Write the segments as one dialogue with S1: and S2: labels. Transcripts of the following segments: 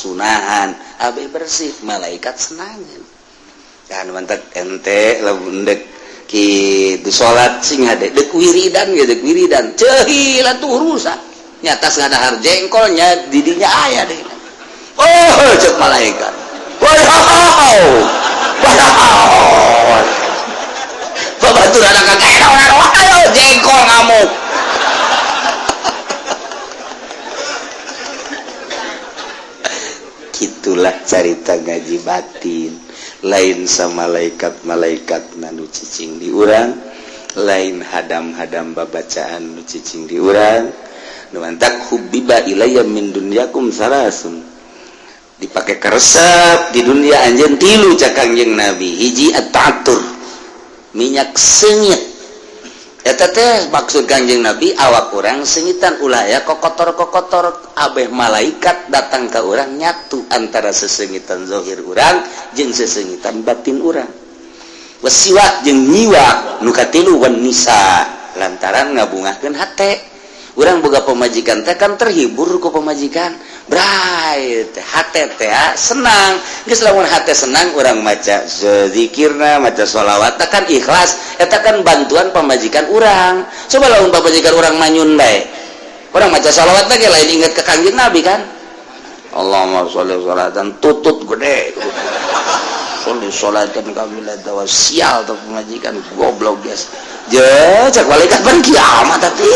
S1: sunahan abi bersih malaikat senangan kan mantap ente lembek kitu salat sing hade dek wiridan ge dek wiridan cehi lah tuh rusak nyatas ngadahar jengkolnya didinya aya deh oh cek malaikat wow babatur ada kagak ayo jengkol ngamuk gitulah cerita ngaji batin lain sama malaikat-malaikat nu cicing di urang lain hadam-hadam babacaan nu cicing di urang nu antak hubbiba ilayya min dunyakum salasun dipakai keresep di dunia anjeun tilu cak Kangjeng Nabi hiji at-ta'tur minyak sengit eta teh maksud Kangjeng Nabi awak urang sengitan ulah ya kokotor-kokotor abeh malaikat datang ke urang nyatu antara sesengitan zahir urang jeung sesengitan batin urang wasiwak jeung nyiwak nu katilu wan nisa lantaran ngabungahkeun hate urang boga pemajikan teh kan terhibur ku pemajikan brai teh hate teh senang geus lamun hate senang urang maca zikirna maca sholawat kan ikhlas eta kan bantuan pemajikan urang coba lamun pemajikan urang manyun bae urang maca sholawat teh lain inget ke Kangjeng Nabi kan Allahumma sholli sholatan tutut gede sholli sholatan kamilah dawa sial tuh pemajikan goblok guys je cak malaikat ban kiamat tadi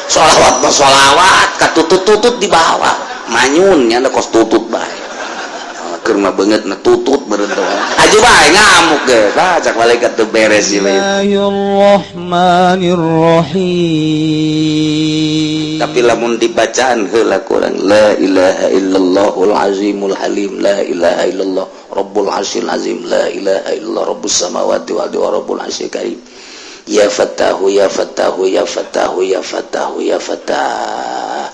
S1: sholawat katutut-tutut di bawah manyunnya ada kos tutut bae kerma banget na tutut berentong aja bae ngamuk ge cak malaikat teu beres ieu Bismillahirrahmanirrahim tapi lamun dibacaan heula kurang la ilaha illallahul azimul halim la ilaha illallah rabbul arsyil azim la ilaha illallah rabbus samawati wal ardi wa rabbul arsyil karim ya fatahu ya fatahu ya fatahu ya fatahu ya fatah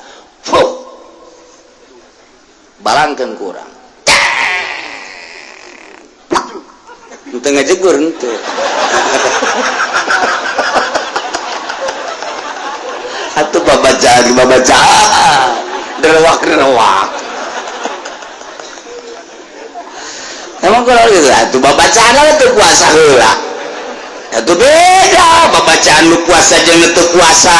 S1: balangkeun kurang teu ngajegur henteu atuh babacaan derewak emang kalau gitu atuh babacaan teu puasa heula atuh beda babacaan lu puasa jeung teu puasa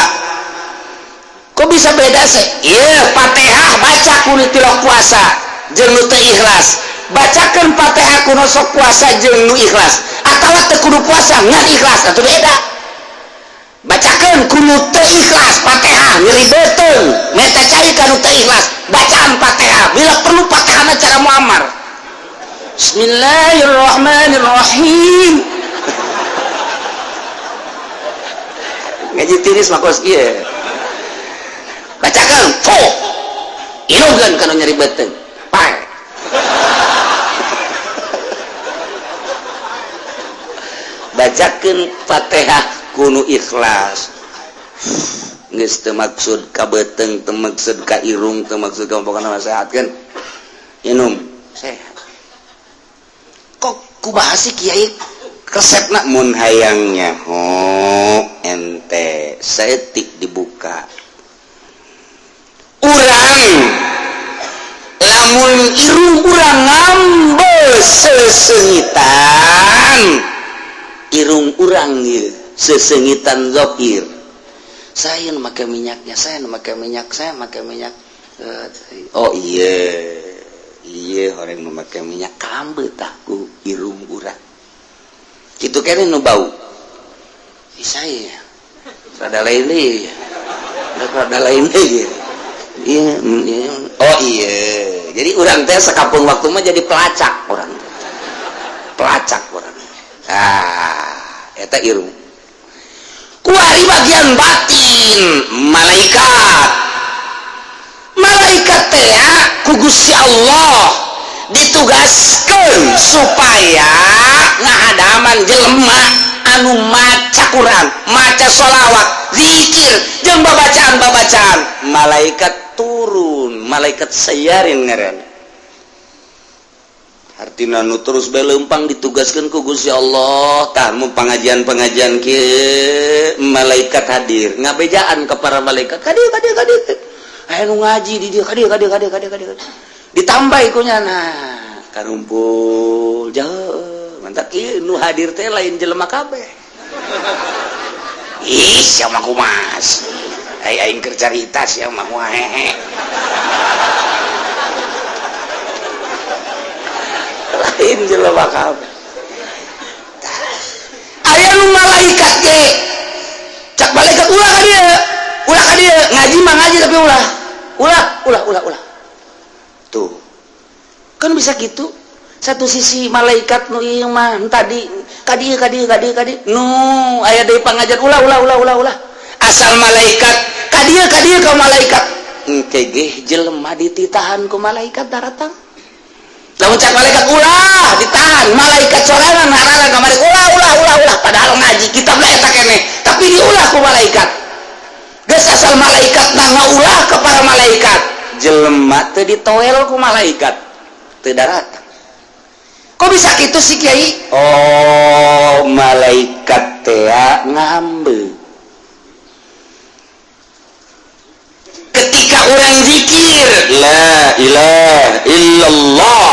S1: kok bisa beda sih iya Fatihah baca kudu tilok puasa jeung nu teu ikhlas bacakeun Fatihah kudu sok puasa jeung nu ikhlas atawa teu kudu puasa ngan ikhlas atuh beda bacakeun kudu teu ikhlas Fatihah nyeribeteun meta cai kanu teu ikhlas bacaan Fatihah bila perlu Fatihahna cara muammar Bismillahirrahmanirrahim ngaji tiris makos ieu bacakeun tuh ilugeun kanu nyeribeteun pae bacakeun Fatihah kudu ikhlas geus teu maksud ka beuteng teu maksud ka irung teu maksud ka pokona nasehatkeun inum sehat kok kumaha sih kiai resepna mun hayangnya ente setik dibuka urang lamun irung urang ngambeu sesengitan irung urang ieu sesengitan zahir saya nu make minyaknya saya make minyak oh iya horeng nu make minyak kambeu tah ku irung urang kitu keneh nu bau saya rada lain deui iya oh iya jadi urang teh sakapeung waktu mah jadi pelacak urang eta irung kuari bagian batin malaikat teh ku Gusti Allah ditugaskeun supaya ngahadaman jelema anu maca Quran maca sholawat zikir jeung babacaan malaikat turun malaikat sayarin ngaran artina nu terus bae leumpang ditugaskeun ku Gusti Allah tah mun pengajian kieu malaikat hadir ngabejaan ka para malaikat kadieu aya nu ngaji di dieu kadieu ditambah ikunya nah karumpul jauh mantap ieu nu hadir teh lain jelema kabeh ih sia mah kumas aing keur carita sia mah hehe lain jelema kabeh aya nu malaikat ge cak malaikat ulah ka dieu ngaji mah ngaji tapi ulah tuh kan bisa gitu satu sisi malaikat nu ieu mah tadi kadieu nu aya deui pangajar ulah asal malaikat kadieu ka malaikat engke ge jelema dititahan ku malaikat daratang lamun cak malaikat ulah ditahan malaikat sorangan ngarana kamari ulah padahal ngaji kitab lah eta keneh tapi diulah ku malaikat geus asal malaikat ngaulah ka para malaikat jelema teu ditoel ku malaikat teu daratang kok bisa gitu sih Kiai oh malaikat teh ngambe ketika orang zikir la ilaha illallah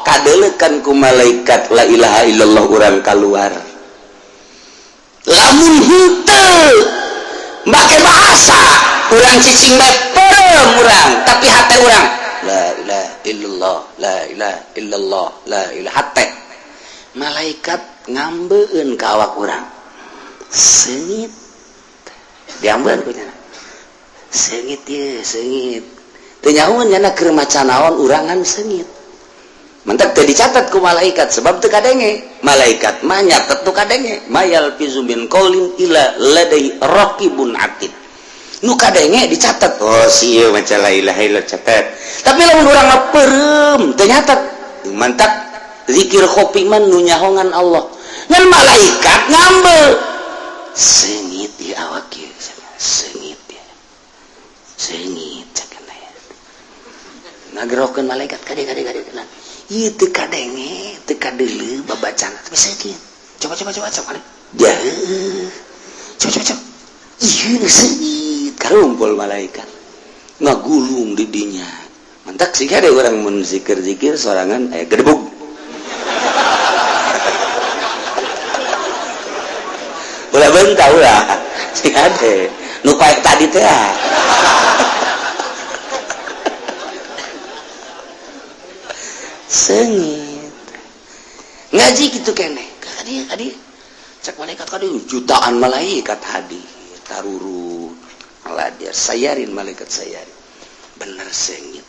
S1: kadeulekan ku malaikat la ilaha illallah urang keluar lamun henteu make bahasa urang cicing bae perem urang tapi hate urang la ilaha illallah la ilaha illallah la ilaha hate malaikat ngambeun ka awak urang seungit diambeun ku nya seungit ye seungit teu nyahoan nya keur maca naon urangan seungit mantap teu dicatat ku malaikat sebab teu kadenge malaikat mah nyatet tu kadenge mayal fizumin qaulin ila ladai raqibun atid nu kadenge dicatat oh sieu maca la ilaha illallah catat tapi lamun urang ngapeureum teu nyatet mantap zikir khofi man nu nyahongan Allah ngan malaikat ngambeul seungit di awak ieu seungit ya seungit cenah ngagerokeun malaikat kade ieu teu kadenge teu kadeuleu babacana tapi seungit coba ya coba ieu seungit karumpul malaikat ngagulung di dinya mantak sih ada orang mun zikir sorangan gedebug ulah bentah ulah sih ada nu paek tadi teh seungit ngaji gitu keneh kadi cek malaikat kadi jutaan malaikat hadir taruru maladir sayarin malaikat sayarin bener seungit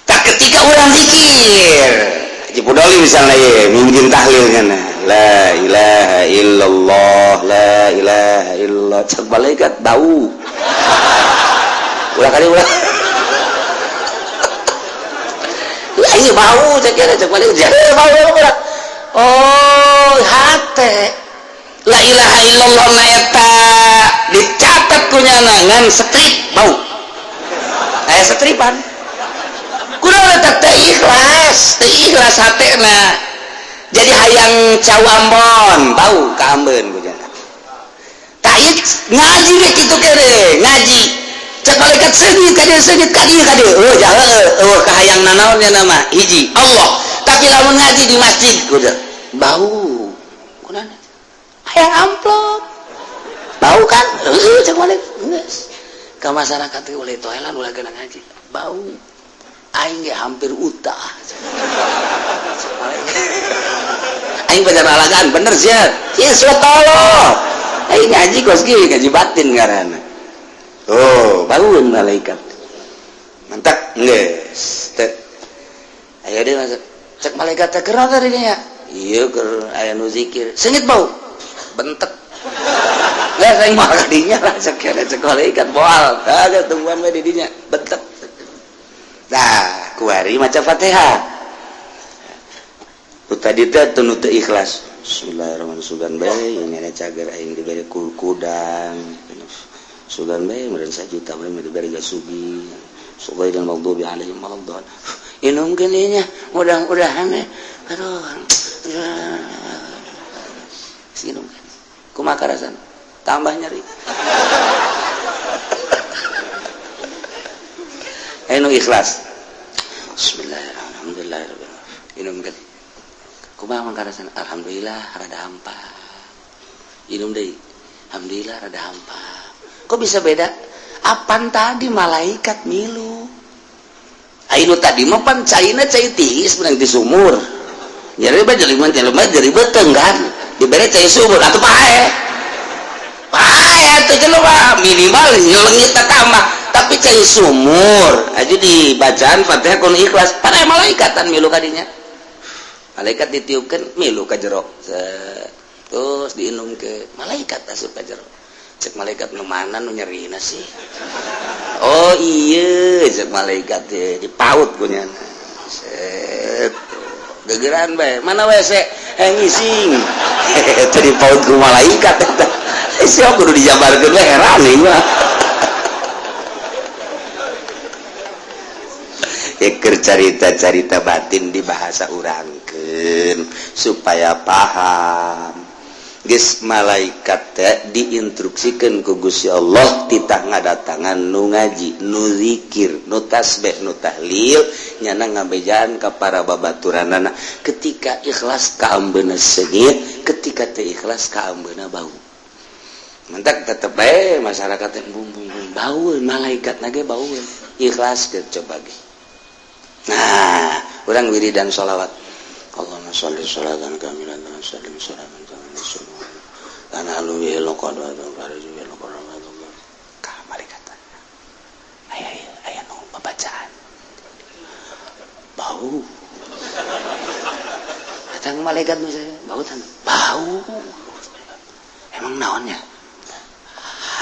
S1: tak ketika orang zikir Haji Pudoli misalnya ya mungkin tahlil kan la ilaha illallah la ilaha illallah cek malaikat bau ulah ini bau cek malaikat bau oh hate la ilaha illallah na eta dicatat kunyana ngan strip bau aya stripan kunaon eta teh ikhlas hatena jadi hayang cawambon bau ka ambeun kunyana tah ieu ngaji ge kitu kere ngaji cek malaikat seungit kadieu oh jahe kahayang nanaon nya nama hiji Allah tapi lamun ngaji di masjid kudu bau kunaon hayang amplop bau kan cek balik geus ka masyarakat teh oleh toelan ulah geuna ngaji bau aing ge hampir utah aing pajar alagaan bener sia ieu tolong aing ngaji kos ge ngaji batin ngaranna oh baueun malaikat mantap geus teh aya deui cek malaikat teh keur tadi nya ieu keur aya nu zikir seungit bau bentek nggak saya mau kadinya lah cek malaikat boal kagak tungguan we didinya bentek nah kuari maca Fatihah tadi teh teu nu teu ikhlas bismillahirrahmanirrahim sugan bae ini ada cager aing dibere kudang sugan bae meureun sajuta bae dibere gasubi subai dan maghdubi alaihim waladdallin inum geuning nya mudah-mudahan aduh sinum kumaha karasan tambah nyeri anu ikhlas Bismillahirrahmanirrahim. Minum kan. Kumaha mangkarasan? Alhamdulillah rada hampa. Minum deui. Alhamdulillah rada hampa. Kok bisa beda? Apan tadi malaikat milu. Ainu tadi mah pan caina cai tiis menang di sumur. Jadi jelema jadi beteng kan. Dibere cai sumur atuh pae. Pae atuh jelema minimal leungit tambah. Tapi cai sumur aja di bacaan Fatihah kun ikhlas pada malaikatan milu kadinya. Malaikat ditiupkeun milu ka jero. Terus diinum ke malaikat asup ka jero. Cek malaikat nu mana nu nyerina sih. Oh iya cek malaikat dipaut kunyana. Set. Gegeran bae. Mana WC? Ngising. Tadi paut ku malaikat eta. Siapa kudu dijabarkeun we heran ieu mah. Eker carita-carita batin di bahasa urangkeun supaya paham. Geus malaikat diinstruksikeun ku Gusti Allah titah ngadatangan nu ngaji, nu zikir, nu tasbih, nu tahlil nyana ngabejaan ka para babaturanana. Ketika ikhlas kaambeuna seungit, ketika teu ikhlas kaambeuna bau. Mentak tetep bae masyarakat teh baueun, malaikat na ge baueun. Ikhlaskeun coba ge. Nah, urang wiridan sholawat. Allahumma sholli sholatan kamilan wa sallim salaman kamilan semua. Dan halu bihi laqad wa faraju bihi laqad wa ka malaikatan. Aya nu babacaan. Bau. Datang malaikat nu bau tan. Bau. Emang naonnya?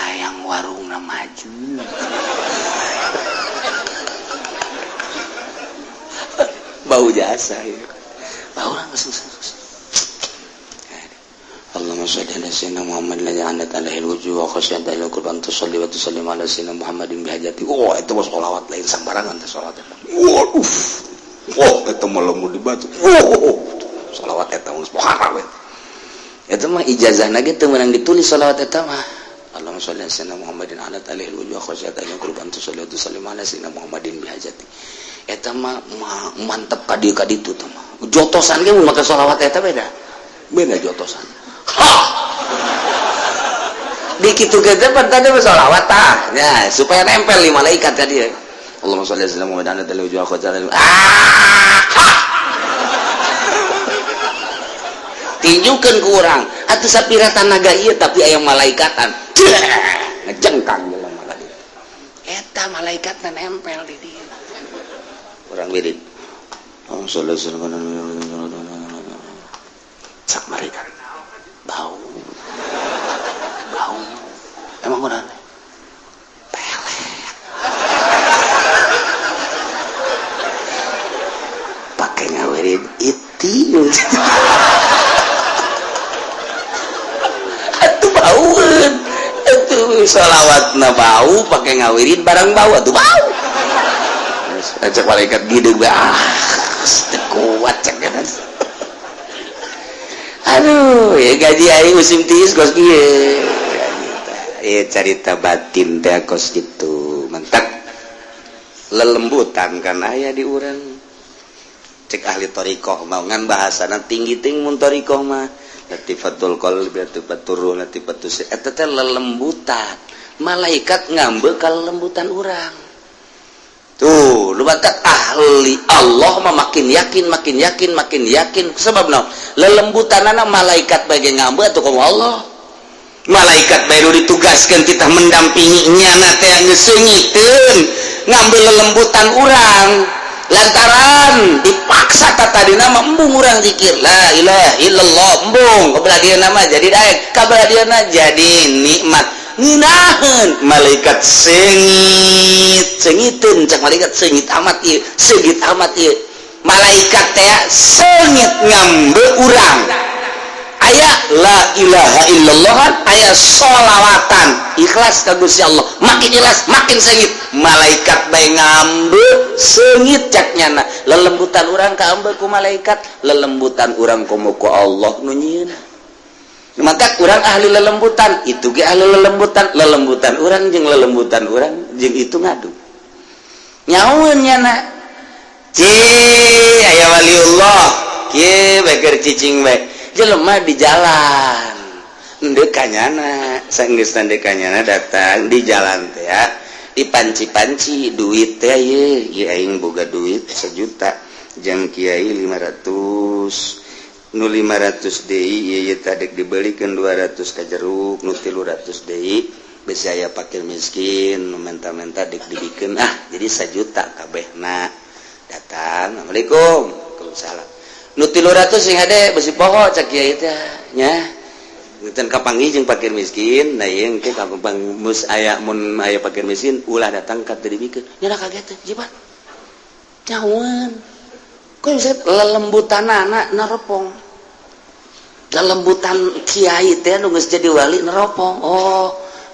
S1: Hayang warungna maju. Bau jasa ya. Bau orang kesus. Allahumma shalli ala sayyidina Muhammad alladhi anat alaihi alwujuh wa khasyata ila qurban tusalli wa tusallim ala sayyidina Muhammadin bihajati. Oh, itu mah sholawat lain sembarangan teh salat eta. Oh, eta mah lamun dibatu. Sholawat eta mah poha we. Eta mah ijazahna ge teu meunang ditulis sholawat eta mah. Allahumma shalli ala sayyidina Muhammadin anat alaihi alwujuh wa khasyata ila qurban tusalli wa tusallim ala sayyidina Muhammadin bihajati. Eta mah mantep ka dieu ka ditu teh mah. Jotosan ge mun make sholawat eta beda jotosan. Dikitu ge teh tadi sholawat tah. Ya, supaya nempel di malaikat tadi. Allahumma shalli ala sayyidina Muhammadin anat alaihi wa khasyata. Tinjukeun ku urang, atuh sapira tanaga ieu tapi aya malaikatan. Ngejengkang jelema tadi. Eta malaikatna nempel di dieu. Orang wirid sak malaikat bau emang orang pelet pakai ngawirid itu atuh baueun atuh sholawatna bau pakai ngawirid barang bau atuh bau. Cek malaikat gideg kuat cek kan. Aduh, ya gaji ai musim tiis kos kieu. Ya carita batin teh kos kitu. Mentak lelembutan kan aya di urang. Cek ahli thariqah mah ngan bahasana tinggi-tinggi mun thariqah mah latifatul qalbi latifatur ruh latifatus eta teh lelembutan. Malaikat ngambe ka lelembutan urang. Tuh, lu batak ahli Allah mah makin yakin sebab naon? Lelembutanana malaikat bage ngambe atuh ka Allah. Malaikat bae ditugaskeun titah mendampingi nyana teh geus seungiteun ngambil lelembutan urang. Lantaran dipaksa tadina mah embung urang zikir la ilaha illallah embung kabeladieuna mah jadi daek kabeladieuna jadi nikmat. Nginaheun malaikat sengitun cak malaikat sengit amat ieu malaikat teh sengit ngambe urang aya la ilaha illallah aya sholawatan ikhlas ka Gusti Allah makin ikhlas makin sengit malaikat bae ngambe sengit caknyana lelembutan urang kaambe ku malaikat lelembutan urang komo ku Allah nu nyieun. Maka urang ahli lelembutan itu ge ahli lelembutan urang jeung lelembutan urang jeung itu ngadu nyaun nyana aya waliullah kieu beker cicing we jelema di jalan endeu kanyana saenggeus tande kanyana datang di jalan teh ya dipanci-panci duit teh ieu aing boga duit 1 juta jang kiai 500 nu 500 deui ieu tadek dibelikeun 200 ka jeruk nu 300 deui besi aya fakir miskin nu menta-menta dek dibikeun jadi 1 juta kabehna datang assalamualaikum waalaikumsalam nu 300 sing hade besi poho cak kiai teh nya ngeuteun kapanggih jeung fakir miskin da ieu engke kampang mus aya mun aya fakir miskin ulah datang ka teu dibikeun nya kaget teh jibat nyawan kok bisa lelembutanana neropong lelembutan kiai teh nu geus jadi wali neropong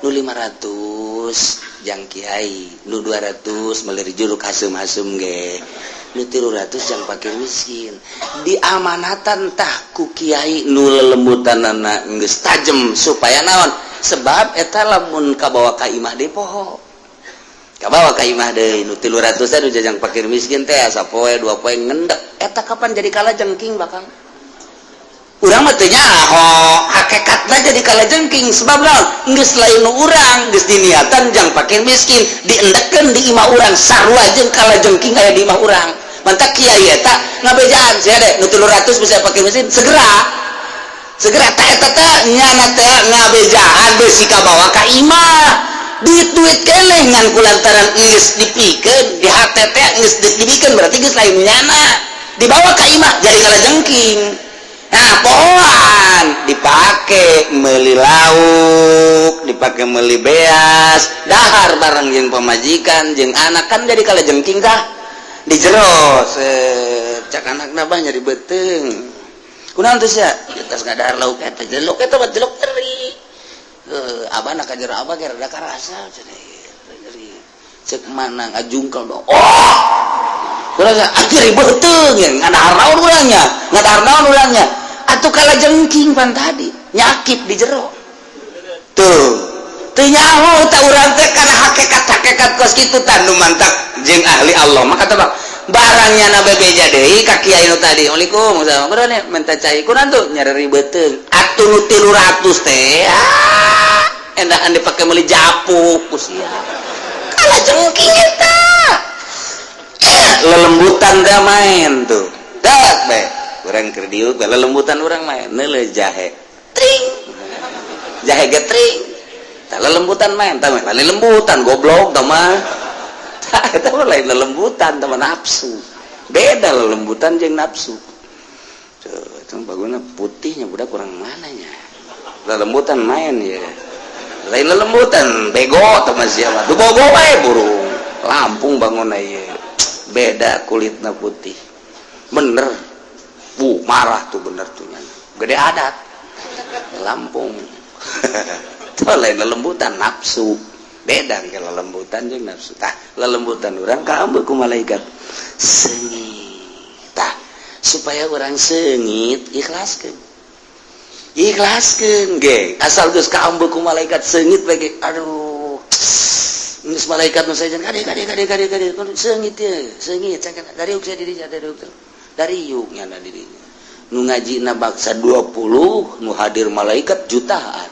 S1: nu 500 jang kiai nu 200 meuli juruk hasem-hasem ge nu 300 jang fakir miskin diamanatan tah ku kiai nu lelembutanana geus tajem supaya naon sebab eta lamun kabawa ka imah deui poho kabawa ka imah deui nu 300 teh nu jang fakir miskin teh sapoe 2 poe ngendek eta kapan jadi kalajengking bakal urang mah teu nyaho hakikatna jadi kalajengking sebab naon geus lain nu urang geus diniatan jang fakir miskin diendekkeun di imah urang sarua jeung kalajengking aya di imah urang mantak kiai eta ngabejaan sia de nu 300 bisa fakir miskin segera tah eta teh nyana teh ngabejaan besi kabawa ka imah duit keneh ngan kulantaran geus dipikeun di hate teh geus dipikeun berarti geus lain nyana dibawa ka imah jadi kalajengking. Nah, pohoan dipake meuli lauk, dipake meuli beas, dahar bareng jeung pamajikan jeung anak kan jadi kalajengking tah. Di jero cak anakna bah nyari beuteung. Kunaon teh sia? Geus ngadahar lauk eta, jelok eta mah jelok teri. Abana ka jero abah ge rada karasa cenah. Cek manang ajungkel dong. Kurang akhir beuteung ya ngadahar naon urangnya. Atuh kalajengking pan tadi nyakit di jero tuh teu nyaho ta urang teh kana hakikat kos kitu tah nu mantak jeung ahli Allah maka teh barangnya na bebeja deui ka kiai nu tadi assalamualaikum kunaon minta cai kunaon tuh nyari beuteung atuh nu 300 teh endahan dipake meuli japuk ku sia kalajengking eta lelembutan teh main tuh dak bae urang keur dieu lelembutan urang main neuleuh jahe tring jahe getring tah lelembutan main tah mah lelembutan goblok tah mah tah eta mah lain lelembutan tah nafsu beda lelembutan jeung nafsu tuh eta baguna putihnya budak urang mananya lelembutan main ya lain lelembutan bego tah mah sia mah bogo bae burung Lampung bangun ieu beda kulitna putih bener marah tuh bener tuh gede adat Lampung tuh lain lelembutan nafsu beda ke lelembutan jeung nafsu tah lelembutan urang kaambeuk ku malaikat seungit tah supaya urang seungit ikhlaskeun ge asal geus kaambeuk ku malaikat seungit bage aduh geus malaikat nu saejan kade seungit ye seungit cangkeun dariuk sia dirinya dariuk nyana dirinya nu ngajina baksa 20 nu hadir malaikat jutaan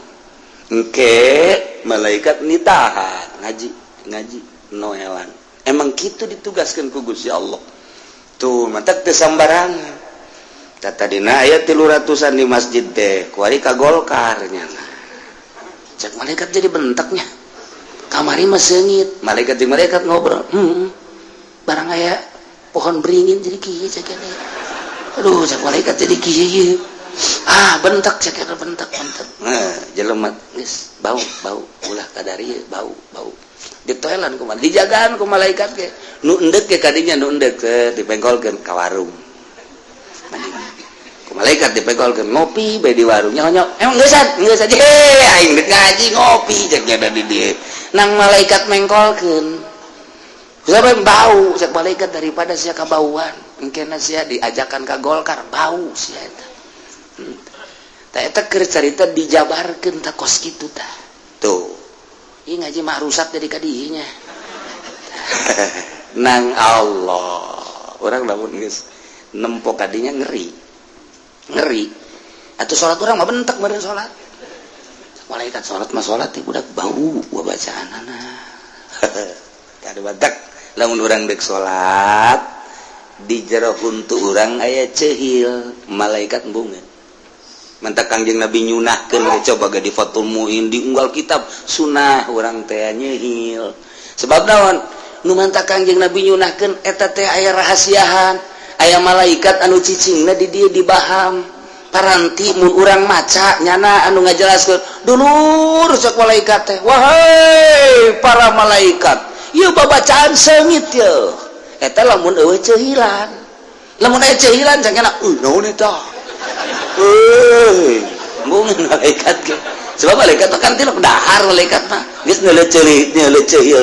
S1: engke malaikat nitahan ngaji noelan emang kitu ditugaskeun ku Gusti Allah tuh mantak teu sambarangan tata dina aya 300-an di masjid teh kuari ka Golkar nyana cek malaikat jadi benteknya kamari mah seungit malaikat jeung malaikat ngobrol barang aya pohon beringin jadi kieu cek kene aduh cek malaikat jadi kieu bentek cek kene bentek jelema geus bau ulah kadari bau ditoelan kumaha dijagaan ku malaikat ge nu endek ge kadinya nu endek dipengkolkeun ka warung ku malaikat dipengkolkeun ngopi bae di warung nyonyok emang geus aja aing dek ngaji ngopi cek nya di dieu nang malaikat mengkolkeun sampai bau cek malaikat daripada sia kabauan engkena sia diajakan ka Golkar bau sia eta tah eta keur carita dijabarkeun tah kos kitu tah tuh ieu ngaji mah rusak jadi ka dieu nya nang Allah orang lamun geus nempok kadinya ngeri atuh salat urang mah bentek beureun salat malaikat salat mah salat teh budak bau bacaanana kada badak lamun urang deuk salat di jero huntu urang aya cehil malaikat embungeun mantak Kangjeng Nabi nyunahkeun coba ge di Fathul Muin di unggal kitab sunah urang teh nyehil sebab naon nu mantak Kangjeng Nabi nyunahkeun eta teh aya rahasiahan aya malaikat anu cicingna di dieu dibaham paranti mun urang maca nyana anu ngajelaskeun dulur cek malaikat teh wahai para malaikat ieu babacaan seungit yeuh eta lamun eueuh cehilan lamun aya cehilan cangkana naon eta mungkin malaikat ke sebab malaikat kan tilok dahar malaikat mah geus ngeuleuh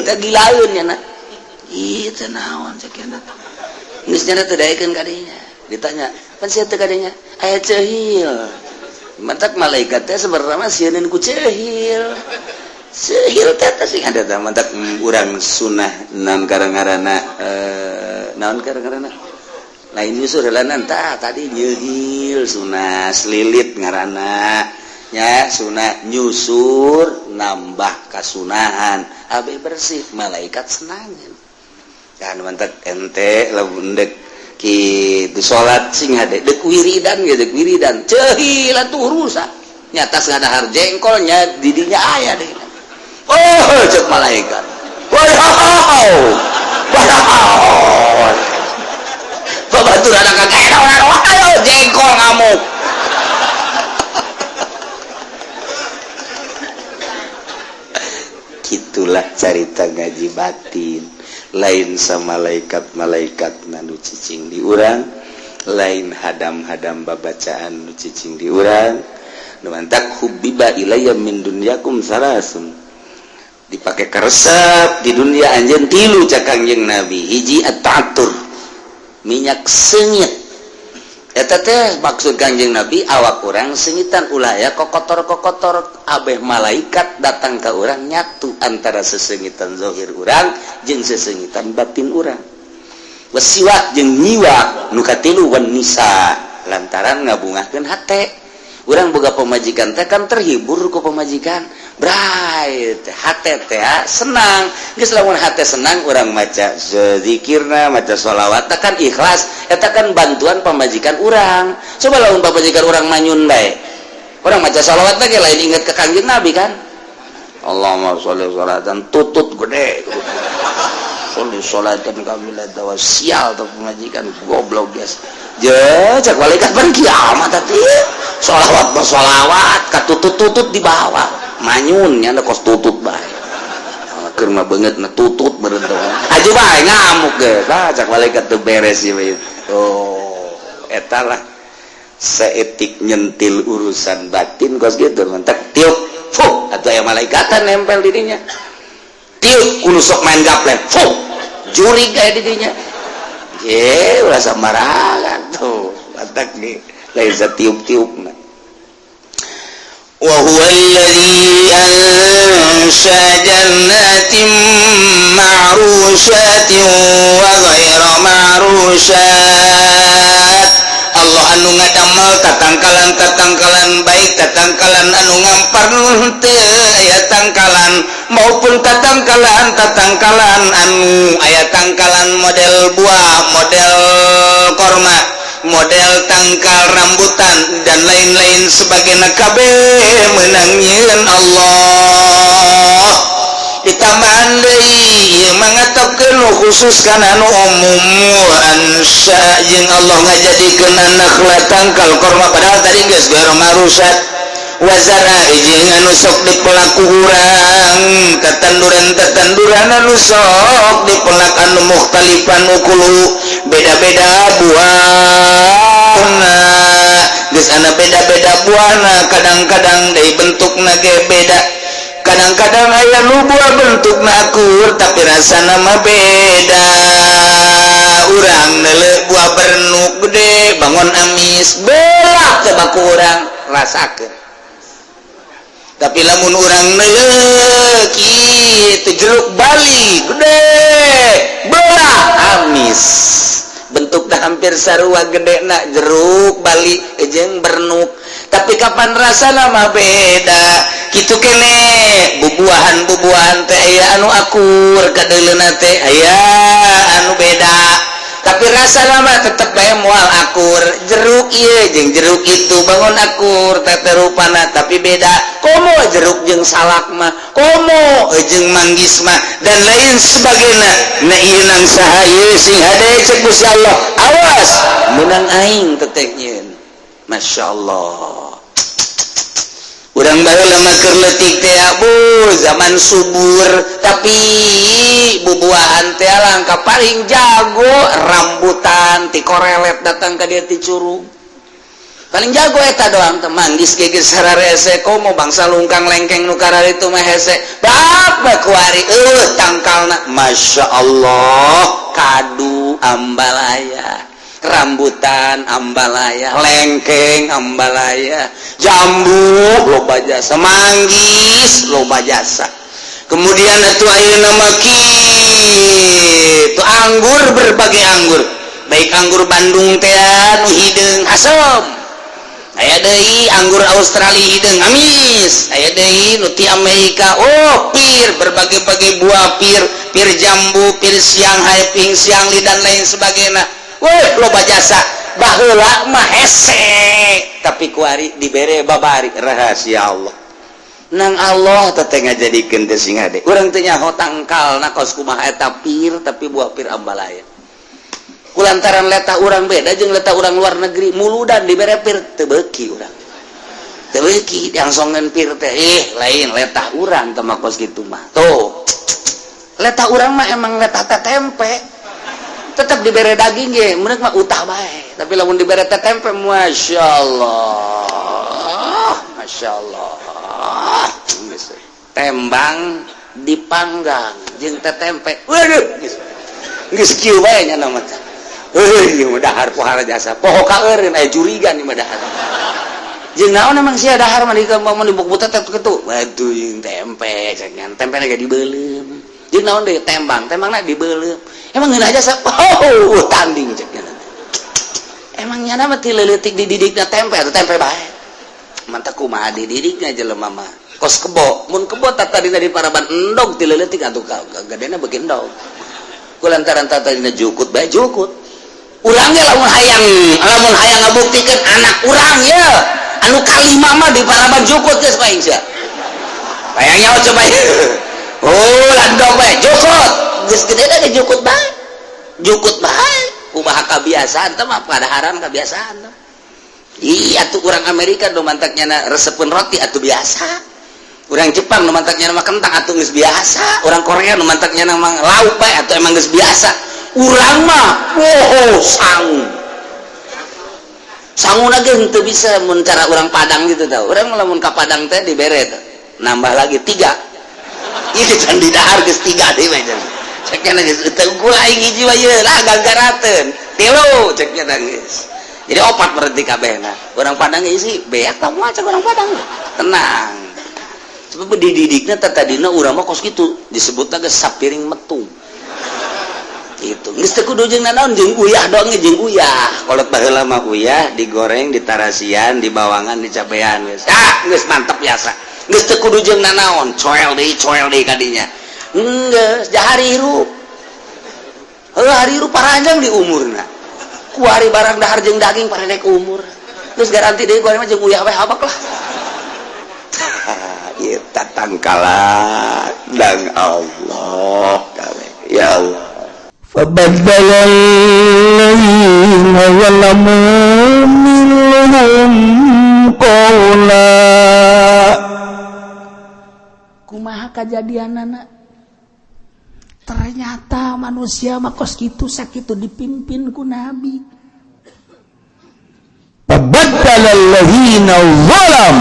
S1: teh gilaeun nya na ieu teh naon cek eta geus nya teh daekeun ka dinya ditanya pan sia teh ka dinya aya cehil mantak malaikat teh sebenarnya mah sieun ku cehil teh sing ada teh mantak urang sunah naon ngaranna naon ngaranna lain nyusur helanan tadi nyeuhil sunah selilit ngaranna nya sunah nyusur nambah kasunahan abe bersih malaikat senangan kan mantak ente lamun deuk kitu salat sing hade deuk wiridan ge deuk wiridan ceuhil atuh rusak nyata ngadahar jengkolnya di dinya aya deui oh cek malaikat wow batur ada kagak orang ayo jengkol ngamuk gitulah cerita ngaji batin lain sama malaikat nu cicing di urang lain hadam babacaan nu cicing di urang nu mantak hubbiba ilayya min dunyakum salasun dipake karesep di dunia anjeun tilu cak Kangjeng Nabi hiji at-ta'attur minyak sengit eta teh maksud Kangjeng Nabi awak urang sengitan ulah aya kokotor abeh malaikat datang ke urang nyatu antara sesengitan zahir urang jeung sesengitan batin urang wasiwak jeung nyiwak nu katilu wan nisa lantaran ngabungahkeun hate urang boga pemajikan teh kan terhibur ku pemajikan bright hate teh senang geus lamun hate senang urang maca zikirna maca sholawat kan ikhlas eta kan bantuan pemajikan urang coba lamun pamajikan urang manyun bae urang maca sholawat teh lain inget ke Kangjeng Nabi kan Allahumma sholli sholatan tutut gede sholli sholatan kamilatan wa sial tuh pemajikan goblok guys cek malaikat ban kiamat tadi sholawat katutut di bawah manyunnya ada kos tutut bae keur mah beungeut na tutut beureun teh aju bae ngamuk ge cek malaikat teu beres ieu eta lah seetik nyentil urusan batin kos gitu mentek tiup fuh atuh aya malaikatan nempel di dinya tiup kudu sok main gaplek fuh jurig aya di dinya ulah sambarangan tuh batak ge lain satiup-tiupna wa huwa alladzi ansha jannatin ma'rushatin wa ghayra ma'rushat Allah anu ngadamel tatangkalan baik tatangkalan anu ngampar teu aya tangkalan maupun tatangkalan anu aya tangkalan model buah model korma model tangkal rambutan dan lain-lain sebagainya kabeh meunang nyieun Allah ditambahan deui mangatokeun khusus kana anu umum ansya jeung Allah ngajadikeun anak tangkal korma padahal tadi geus garo marusat wazara jeung anu sok dipelaku urang tetanduran anu sok dipelak anu mukhtalifan ukulu beda-beda buahna geus ana beda-beda buahna kadang-kadang deui bentukna ge beda kadang-kadang aya nu buah bentukna akur tapi rasana mah beda urang neuleuh buah bernuk gede bangun amis belah teh baku urang rasakeun tapi lamun urang neuleuh kitu jeruk bali gede belah amis bentuknya hampir sarua gedena jeruk balik jeung bernuk tapi kapan rasana mah beda kitu kene bubuahan teh aya anu akur kadeuleuna teh aya anu beda tapi rasana mah tetep bae moal akur jeruk ieu jeung jeruk itu bangun akur teh rupana tapi beda komo jeruk jeung salak mah komo jeung manggis mah dan lain sebagainya na ieu nang saha ieu sing hade cek Gusti Allah awas menang aing teteh nyeun masyaallah urang baheula mah keur leutik teh bu zaman subur tapi bubuahan teh langka paling jago rambutan ti korelet datang ka dieu ti curug paling jago eta doang teh manggis geus sararese komo bangsa lungkang lengkeng nu karari itu mah hese bak kuari tangkalna masyaallah kadu ambalaya rambutan ambalaya lengkeng ambalaya jambu loba jasa manggis loba jasa kemudian atuh ayeuna mah kitu anggur berbagai anggur baik anggur Bandung teh nu hideung asem aya deui anggur Australia hideung amis aya deui nu ti Amerika pir berbagai-bagai buah pir jambu pir Shanghai ping siangli dan lain sebagainya loba jasa baheula mah hese tapi kuari dibere babari rahasia Allah nang Allah teteh ngajadikeun teh sing hade urang teh nyaho tangkalna kos kumaha eta pir tapi buah pir ambalaya kulantaran letak urang beda jeung letak urang luar negeri muludan dibere pir teu beuki urang teu beuki diangsongeun pir teh lain letak urang teh mah kos kitu mah tuh letak urang mah emang letak tempe tetap diberi daging ge meunang mah utah bae tapi lamun diberi tempe masyaallah tembang dipanggang jeung tempe waduh geus kieu bae nya nama teh ieu mah dahar pohara jasa poho ka eureun aya jurigan ieu mah dahar jeung naon emang sia dahar mah dibuk tetep kitu waduh jeung tempe cenah tempena ge dibeulem jeung naon deui tembangna dibeulem emang ngeunah aja tanding ceknya emangnya nama ti leutik dididikna tempe atau tempe bae mantap kumaha dididikna jelema mah kos kebo mun kebo tatadina di paraban endog ti leutik atuh gadena beuki endog kulantaran tatadina jukut bae jukut urang ge lamun hayang ngabuktikeun anak urang ya anu kalima mah di paraban jukut geus bae sia bayangnya coba landog bae jukut geus gedena ge jukut bae kumaha kabiasaan teh mah padaharan kabiasaan teh iya tuh urang Amerika nu mantaknya resepeun roti atuh biasa urang Jepang nu mantaknya mah kentang atuh geus biasa urang Korea nu mantaknya mah lauk bae atuh emang geus biasa urang mah sanguna ge henteu bisa mun cara urang Padang gitu tau urang lamun ka Padang teh dibere teh nambah lagi 3 itu can di dahar geus 3 deui mah ceknya geus teu gula aing hiji wae lah gagarateun 3 ceknya geus jadi 4 berarti kabehna urang Padang isi beak tah moal cek urang Padang tenang sebab dididikna tadina urang mah kos kitu disebutna geus sapiring metung gitu geus teu kudu jeung naon jeung uyah doang jeung uyah kolot baheula mah uyah digoreng ditarasian dibawangan dicabean geus geus mantep biasa geus teu kudu jeung nanaon coel deui kadinya geus jahari hirup hari hirup paranjang di umurna ku hari barang dahar jeung daging paredek umur geus garanti deui ku mah jeung uyah we habak lah ieu tatangkala dan Allah kale ya Allah فبدل الذين ظلموا منهم قولا kumaha kajadianana ternyata manusia makos kitu sakitu dipimpin ku nabi fabaddala allazina zalam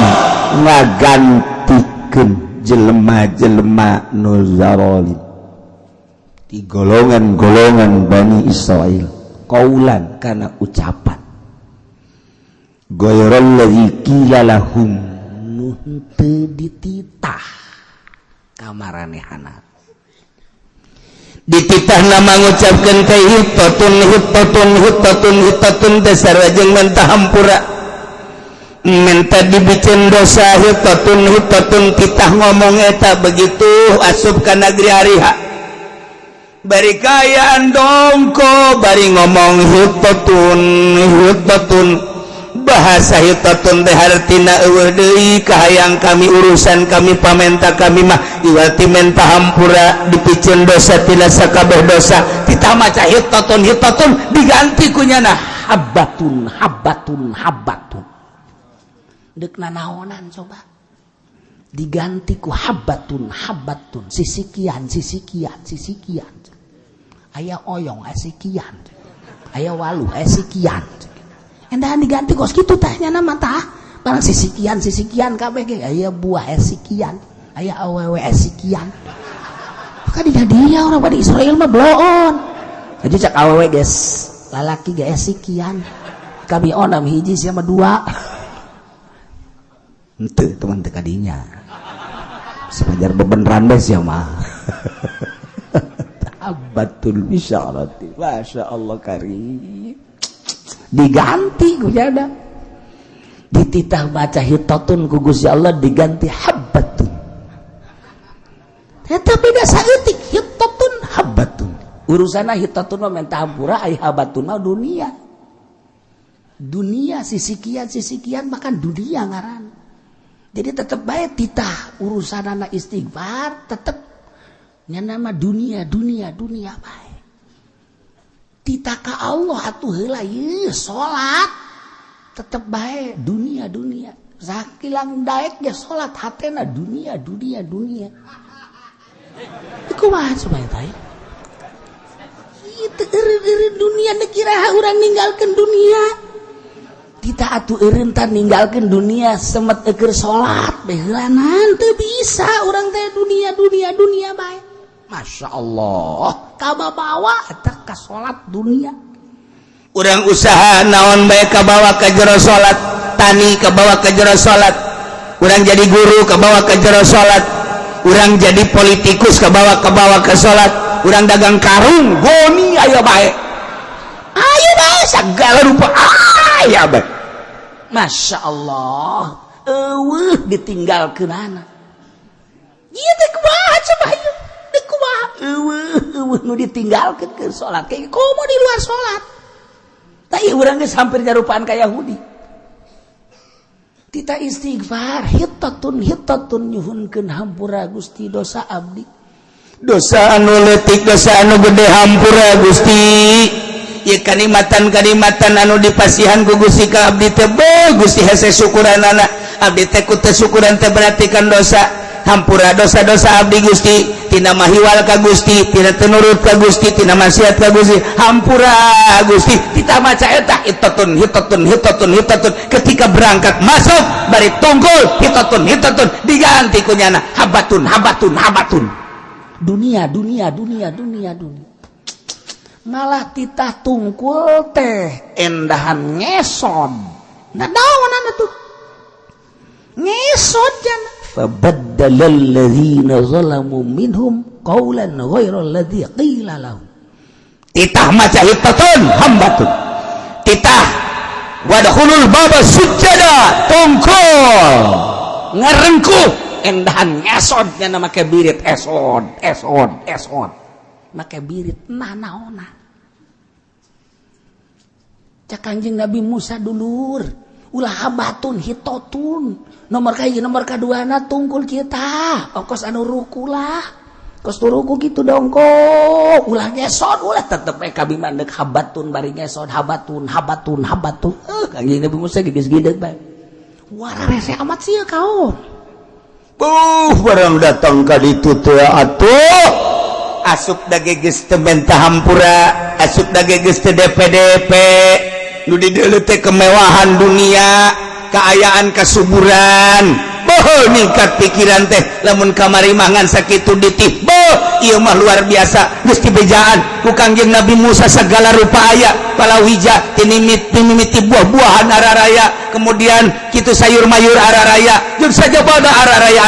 S1: ngagantikeun jelema-jelema nu zalim di golongan-golongan Bani Israel qaulan kana ucapan ghairal ladzi qila lahum nu teu dititah kamaranehana dititah nama mengucapkan hitatun dasar jeung mentah hampura minta dibikin dosa hitatun titah ngomong eta begitu asup ka negeri hariha bari kayaan dongko bari ngomong hitatun bahasa hitatun teh hartina eueuh deui kahayang kami urusan kami pamenta kami mah iwati menta hampura dipicen dosa tina sakabeh dosa titah maca hitatun diganti ku nyana habbatun deuk nanaonan coba diganti ku habbatun sisikian aya oyong asikian aya waluh asikian endahan diganti kos kitu teh nya nama tah barang sisikian kabeh ge aya buah sikian aya awewe sikian maka dia orang pada Israel mah bloon jadi cak awewe geus lalaki ge sikian kami onam hiji sia mah dua henteu teman teh kadinya sepajar bebeneran beus ya mah abatul bisyarati masyaallah karim diganti ku jada dititah baca hitatun ku Gusti Allah diganti habbatun tapi da saeutik hitatun habbatun urusana hitatun mah menta hampura ai habbatun mah dunia sisikian makan dunia ngaran jadi tetep bae titah urusanana istighfar tetep nya nama dunia bae titah ka Allah atuh heula ieu salat tetep bae dunia sakilang daek ge salat hatena dunia kumaha supaya teh itu eureun dunia dikira urang ninggalkeun dunia titah atuh eureun tah ninggalkeun dunia semet keur salat bae heulanan teu bisa urang teh dunia bae Masya Allah kababawa eta ka salat dunia urang usaha naon bae kabawa ka jero salat tani kabawa ka jero salat urang jadi guru kabawa ka jero salat urang jadi politikus kabawa ka salat urang dagang karung goni aya bae segala rupa aya bae Masya Allah eueuh ditinggalkeun anak ieu teh kumaha coba ieu eueuh nu ditinggalkeun ke salat kayak komo di luar salat tapi urang geus hampir nyarupaan ka Yahudi tita istighfar hitatun nyuhunkeun hampura Gusti dosa abdi dosa anu leutik dosa anu gede hampura Gusti ieu kalimatan anu dipasihan ku Gusti ka abdi teh Gusti hese syukuranana abdi teh ku teh syukuran teh berarti kan dosa hampura dosa-dosa abdi Gusti tina mahiwal ka Gusti tina tenurut ka Gusti tina maksiat ka Gusti hampura Gusti kita maca eta hitatun ketika berangkat masuk bari tunggul hitatun diganti ku nyana habbatun dunia malah titah tungkul teh endahan ngesod nah daonan atuh ngesod jana فَبَدَّلَ الَّذِينَ ظَلَمُوا مِنْهُمْ قَوْلًا غَيْرَ الَّذِي قِيلَ لَهُمْ titah maca hitatun hambatun titah wadkhulul baba sujada tungkul ngarengkuh endahan ngesod nya make birit esod make birit nanaona cak Kanjeng Nabi Musa dulur ulah habatun hitatun nomor kaduana tungkul kita ongkos anu ruku lah kos turuku gitu dong kok ulah ngesot ulah tetep kabi mandek habatun bari ngesot habatun Kanjeng Nabi Musa geges-gedeg bae wara rese amat sih kau barang datang ka ditu teh atuh asup da geges teh bentah hampura asup da geges teh DPDP nu di dieu teh kemewahan dunia keayaan kasuburan ningkat pikiran teh lamun kamari mangan sakitu ditih ieu mah luar biasa geus dibejaan ku Kangjeng Nabi Musa segala rupa aya palawija tinimiti buah-buahan araraya kemudian kitu sayur mayur araraya jeung saja pada araraya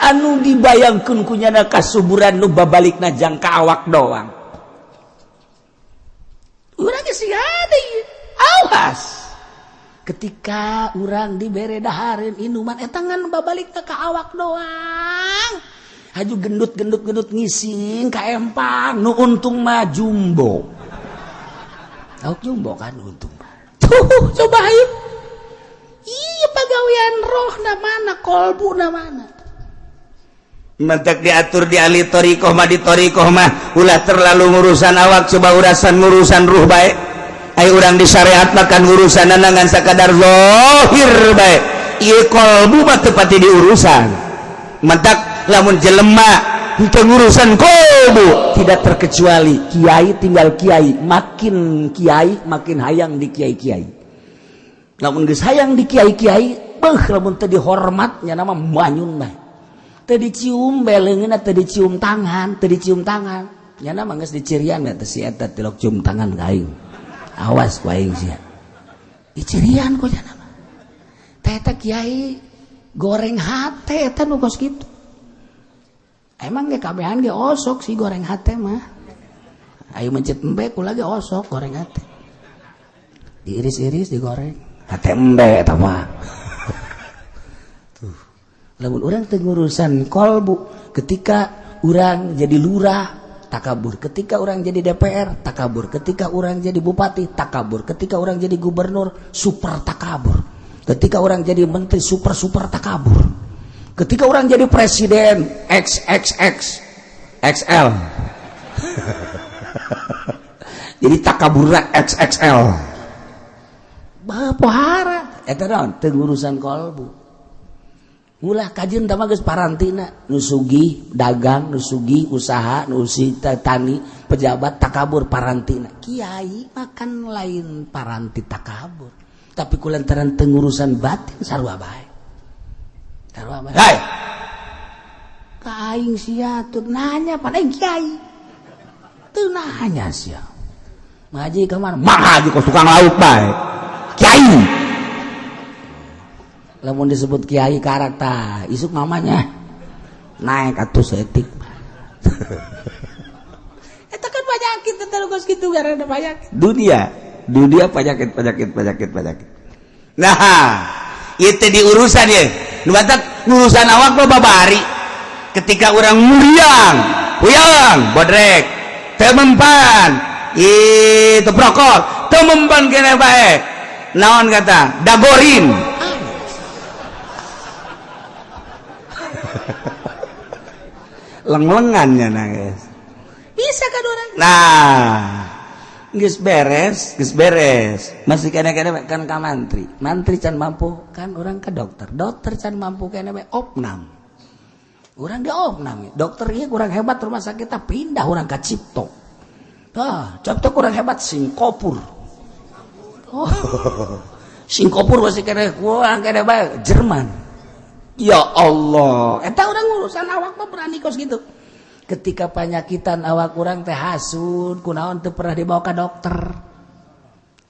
S1: anu dibayangkeun kunyana kasuburan nu babalikna jang ka awak doang. Urang geus ada ieu. Awas. Ketika urang dibere dahareun inuman eta ngan babalikna ka awak doang. Haju gendut ngising ka empang nu untung mah jumbo. Tahu jumbo kan untung mah. Tuh cobain. Iya pagawean roh na mana, kolbu na mana. Mentek diatur di ahli torikoh mah di torikoh mah ulah terlalu ngurusan awak, coba urasan ngurusan ruh bae. Ai urang di syariat makan urusan ngan sakadar zahir bae. Ieu kolbu mah teu pati diurusan. Mentek lamun jelema henteu ngurusan kolbu, tidak terkecuali kiai tinggal kiai, makin hayang di kiai-kiai. Lamun geus hayang di kiai-kiai, lamun teu dihormat nya nama manyun bae. Teu dicium beleungeunna, teu dicium tangan, nya nama geus dicirian teh si eta tilok cium tangan ka aing. Awas ku aing sia. Dicirian ku nya nama. Teh eta kiai goreng hate eta nu kos kitu. Emang ge kabehan ge osok sih goreng hate mah. Ayo mencet embe kula ge osok goreng hate. Diiris-iris digoreng. Hate embe eta mah. Tuh. Lamun urang teu ngurusan kolbu, ketika urang jadi lurah takabur, ketika urang jadi DPR takabur, ketika urang jadi bupati takabur, ketika urang jadi gubernur super takabur, ketika urang jadi menteri super takabur, ketika urang jadi presiden XXX XL. Jadi takabur XXL. Pohara eta naon teu ngurusan kolbu. Ulah kajeun teh mah geus parantina, nu sugih dagang, nu sugih usaha, nu tani, pejabat takabur parantina. Kiai makan lain paranti takabur. Tapi kulantaran teu ngurusan batin sarua bae. Sarua bae. Hai. Ka aing sia teu nanya pada kiai. Teu nanya sia. Ngaji ka mana? Ngaji ka tukang lauk bae. Kiai, lamun disebut kiai karakter, isuk mamanya naik atuh setik. Eta kan penyakit, eta lu gitu gara ada penyakit. Dunia penyakit. Nah, itu diurusan ya. Nu batak ngurusan awak lo babari. Ketika orang puyang, bodrek, teu mempan, itu prokol, teu mempan kene bae. Naon kata dagorin leng-lengannya nangis bisa kan orang geus beres masih kene-kene kan ka mantri can mampu kan orang ke dokter can mampu kene we opnam urang ge opnam dokter ieu kurang hebat rumah sakit pindah urang ka Cipto Cipto kurang hebat Singapura. Singapura masih kena kurang kena bae Jerman. Ya Allah, eta urang urusan awak mah berani kos gitu. Ketika penyakitan awak urang teh hasud, kunaon teu pernah dibawa ke dokter.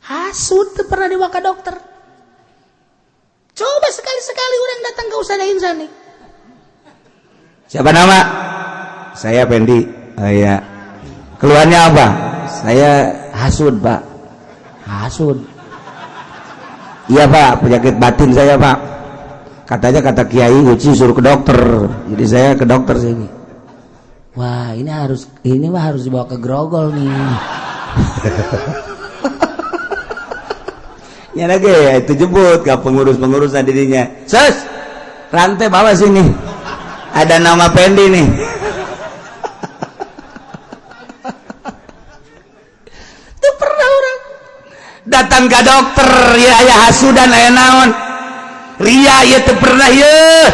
S1: Hasud teu pernah dibawa ke dokter. Coba sekali-sekali urang datang ke Usada Insani. Siapa nama? Saya Pendi. Oh iya. Keluarnya apa? Saya hasud, Pak. Hasud. Iya Pak, penyakit batin saya Pak. Katanya kata Kiai Uci suruh ke dokter. Jadi saya ke dokter sini. Wah ini mah harus dibawa ke Grogol nih. Ya lagi ya itu jemput ke pengurus-pengurusan dirinya. Sus, rantai bawa sini. Ada nama Pendi nih. Datang ke dokter ya aya hasudan aya naon ria ieu teu pernah ieu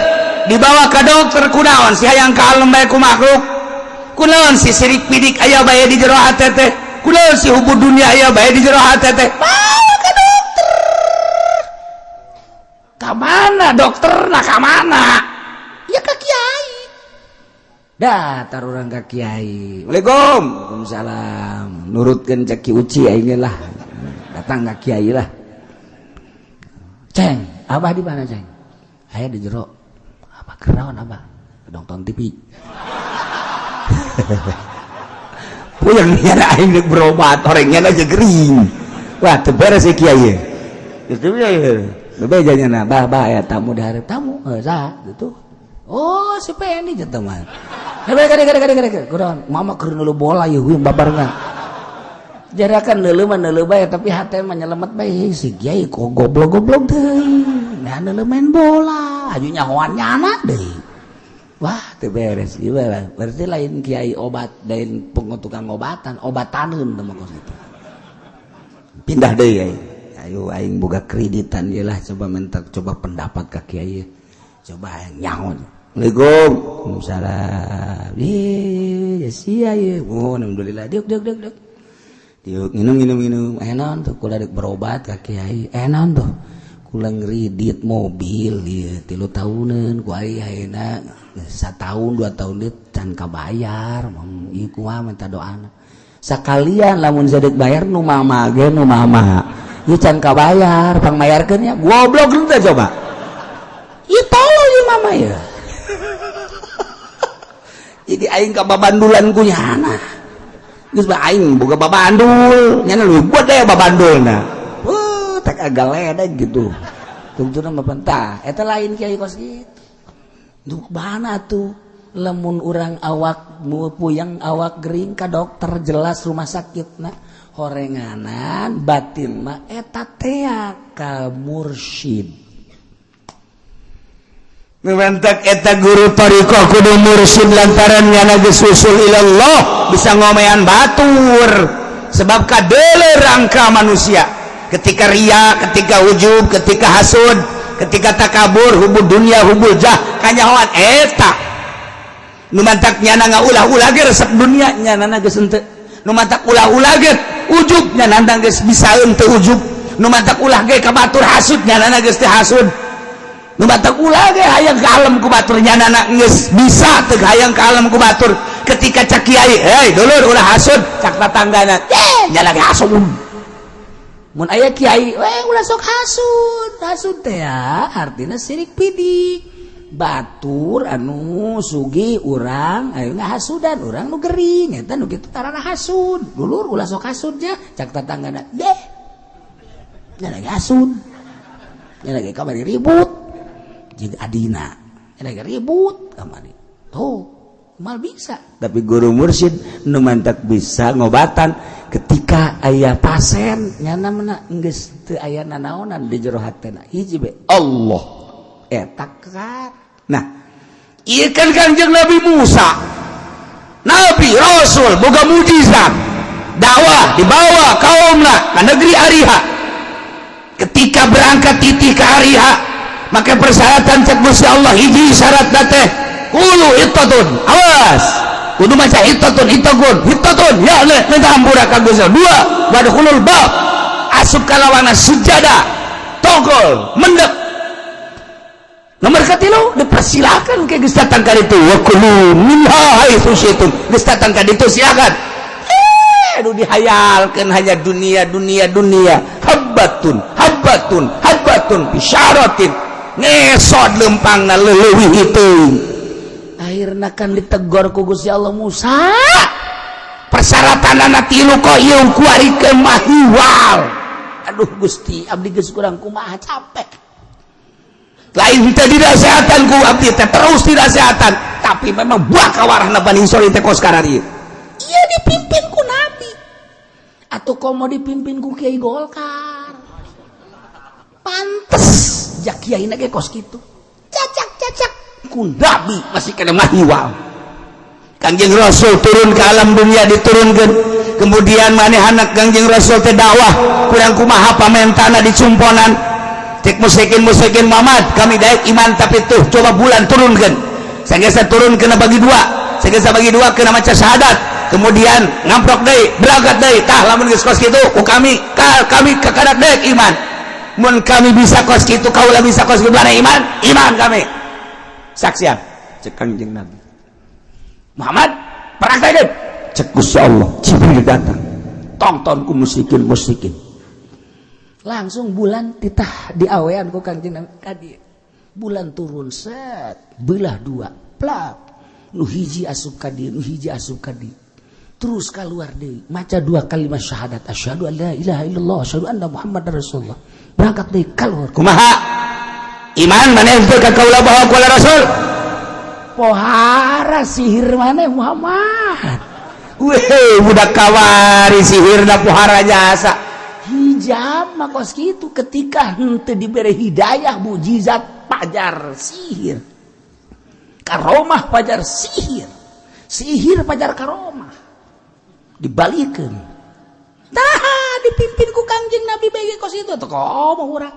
S1: dibawa ke dokter kunaon si hayang kalem bae ku makhluk kunaon si sirik pidik aya bae di jero hate teh kunaon si hubud dunia aya bae di jero hate teh bawa ke dokter ka mana dokterna ka mana ya ka kiai datar urang ka kiai. Waalaikumsalam nurutkeun cek Ki Uci aing lah datang ke kiai lah. Ceng, abah di mana Ceng? Aya di jero. Apa kenaon abah?
S2: nonton TV. Puyeng nyana aing rek berobat orangnya aja gering. Wah, teu beres ieu kiai. Kitu ya. Bebejanya na bah ya tamu diharap tamu. Saha gitu. Oh, si Penny jeung teman. Gede. Kurang mama keur neuleuh bola ieu heuh babarengan. Jarakan neuleuh mah neuleuh bae tapi hate mah nyelemet bae si kiai kok goblok-goblok deui. Nah neuleuh main bola, aju nyahoan nyana deui. Wah, teu beres ieu berarti lain kiai obat, lain tukang obatan, obataneun teh mah kitu. Pindah deui ai. Ayo aing boga kreditan ieu lah coba pendapat ka kiai. Coba aing nyaho. Assalamualaikum. Waalaikumsalam. Ya sia ieu. Oh, alhamdulillah. Diuk. Diuk minum. Enon tuh kula dek berobat ka kiai. Enon tuh. Kula ngridit mobil ieu 3 tahunan ku ai ayeuna 1 tahun 2 tahun deui can kabayar. Ieu kumaha minta doana. Sakalian lamun sadek bayar nu mama ge nu mama. Ieu can kabayar, pang mayarkeun nya. Goblok henteu coba. Ieu tolol ieu mama ya. Jadi aing ka babandulan ku nyana. Geus mah aing boga babandul, nyana leuwih buat deh babandulna. Tak agak ledek gitu. Tungtuna mah pentah. Eta lain kiai kos gitu. Duh bana tuh. Lamun urang awak puyeng awak gering ka dokter jelas rumah sakitna. Horenganan batin mah eta tea ka mursyid. Numantak eta guru tariqah kudu mursyid lantaran nyana geus usul ilallah bisa ngomean batur. Sebab kadeuleu rangka manusia. Ketika ria, ketika ujub, ketika hasud, ketika takabur, hubul dunia, hubul jah, kanyahoan eta. Nu mantak nyana ngaulah-ulah ge resep dunia nyana geus henteu. Nu mantak ulah-ulah ge ujub nyana geus bisaeun teu ujub. Nu mantak ulah ge ka batur hasud nyana geus teu hasud. Nu mantak ulah ge hayang ka alam ku batur nyana geus bisa teu hayang ka alam ku batur. Ketika cak kiai, hei dulur ulah hasud, cak tatanggana, nyana ge hasud. Mun aya kiai, ulah sok hasud teh ya, artina sirik pidik. Batur anu sugi urang, ayeuna hasudan urang nu gering, eta nu kitu tarana hasud. Dulur ulah sok hasudnya, cak tatanggana, deh. Nya lagi hasud. Nya lagi kamari ribut. Jeung adina, nya lagi ribut kamari. Tuh, mal bisa. Tapi guru mursyid nu mantak bisa ngobatan ketika aya pasien nyana mana geus teu aya nanaonan di jero hatena hiji be Allah eta kan. Nah ieu kan Kangjeng Nabi Musa Nabi Rasul boga mujizat dakwah dibawa kaumna ka negeri Ariha. Ketika berangkat titih ka Ariha maka persyaratan cek Gusti Allah hiji syaratna teh qulu ittatun awas kudu maca hittatun ya le minta hampura ka Gusti. 2 wadkhulul bab asup ka lawana sujada togol mendek. Nomor 3 dipersilakan ke Gusti datang ka ditu wa kulu minha haitsu syi'tum. Gusti datang ka ditu silakan. Aduh dihayalkeun hanya dunia habbatun bisyaratin ngesod lempangna leuwih hitung. Akhirna kan ditegor ku Gusti Allah Musa. Persyaratanana 3 kok ieu kuarikeun mahiwal. Aduh Gusti, abdi geus kurang kumaha capek. Lain teh dinasehatan ku abdi teh terus dinasehatan, tapi memang buah kawarahna Bani Israil teh kos karari. Ieu dipimpin ku Nabi. Atuh komo dipimpin ku Kiai Golkar. Pantes jak kiaina ge kos kitu. Cacak ku Nabi masih kena mahiwal. Kangjeng Rasul turun ke alam dunia diturunkan, kemudian maneh anak Kangjeng Rasul teh dakwah kurang kumaha pamentana dicumponan cek musyrikin Muhammad kami daek iman tapi tuh coba bulan turunkan sagesa turun kena bagi 2 sagesa bagi 2 kena maca syahadat kemudian ngamprok deui berangkat deui tah lamun geus kos kitu ku kami kakadak daek iman mun kami bisa kos kitu kaula bisa kos kitu iman kami saksian cek Kangjeng Nabi Muhammad perang teh cek Gusti Allah Jibril datang tonton ku musyrikin langsung bulan titah diawean ku Kangjeng Nabi kadi bulan turun set belah 2 plak nu hiji asup ka dieu nu hiji asup ka dieu terus keluar deui maca 2 kalimat syahadat asyhadu an la ilaha illallah asyhadu anna muhammadar rasulullah berangkat deui keluar kumaha iman maneh teu ka kaula bahwa qala rasul pohara sihir maneh Muhammad weh budak kawari sihirna pohara jasa hijab mah kos kitu ketika henteu dibere hidayah mujizat pajar sihir karomah pajar sihir sihir pajar karomah dibalikeun tah dipimpin ku Kangjeng Nabi bege kos itu teu komo urang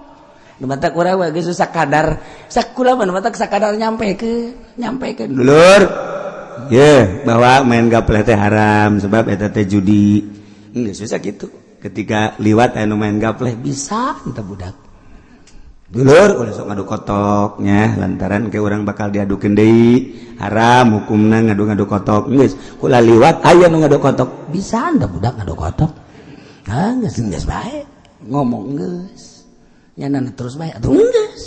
S2: nu mata urang we geus sakadar sakula mah mata sakadar nyampekeun dulur ye bahwa main gapleh teh haram sebab eta teh judi geus susah kitu ketika liwat anu main gapleh bisa entah budak dulur ulah sok ngadu kotoknya lantaran ke urang bakal diadukeun deui haram hukumna ngadu-ngadu kotok geus kula liwat aya nu ngadu kotok bisa entah budak ngadu kotok geus bae ngomong geus nyanana terus bae atuh geus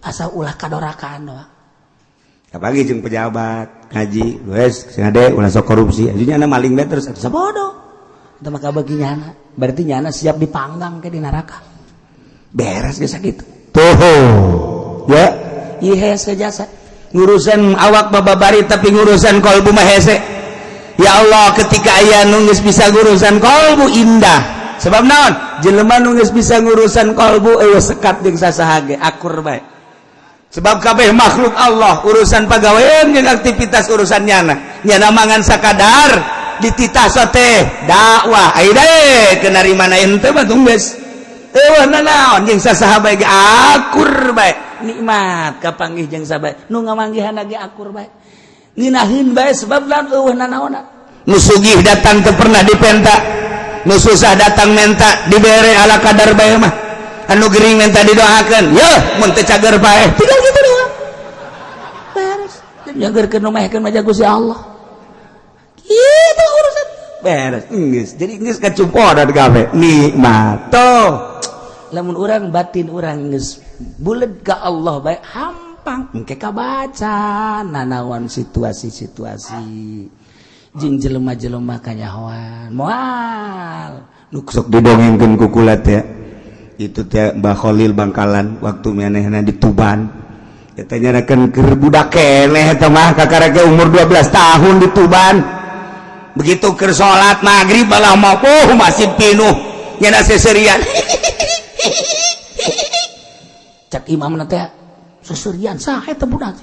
S2: asa ulah kadorakaan doang apalagi jeung pejabat ngaji wes ngade ulah sok korupsi ajunya maling bae terus sabodo eta mah kabagi nyana berarti nyana siap dipanggang ke di neraka beres geus sakitu tuh ya ieu hese jasa ngurusan awak bababari tapi ngurusan kolbu mah hese ya Allah ketika aya nu geus bisa ngurusan kolbu indah sebab naon jelema nu geus bisa ngurusan kolbu eueuh sekat jeung sasaha ge akur bae sebab kabeh makhluk Allah urusan pagawean jeung aktivitas urusan nyana mangan sakadar dititaso teh dakwah ai dae ke narimana ente mah geus eueuh naon jeung sasaha bae ge akur bae nikmat kapanggih jeung sabae nu ngamanggihan ge akur bae nginaheun bae sebab laon eueuh nanaonna nu sugih datang teu pernah dipenta nu susah datang menta dibere ala kadar bae mah anu gering minta didoakeun yeuh mun teu cager bae tinggal kitu doang beres nyageurkeun nu mehkeun mah Gusti Allah kitu urusan beres geus jadi geus kacumporan kabeh nikmat toh lamun urang batin urang geus bulet ka Allah bae hampang engke kabaca nanaon situasi-situasi jeung jelema-jelema kanyahoan moal nu sok didongengkeun ku kula teh itu teh Mbah Khalil Bangkalan waktu manehna di Tuban eta nyarakeun keur budak keneh eta mah kakareke umur 12 tahun di Tuban begitu keur salat magrib balah mah masih pinuh nyana seserian cak imamna teh seserian saha eta budak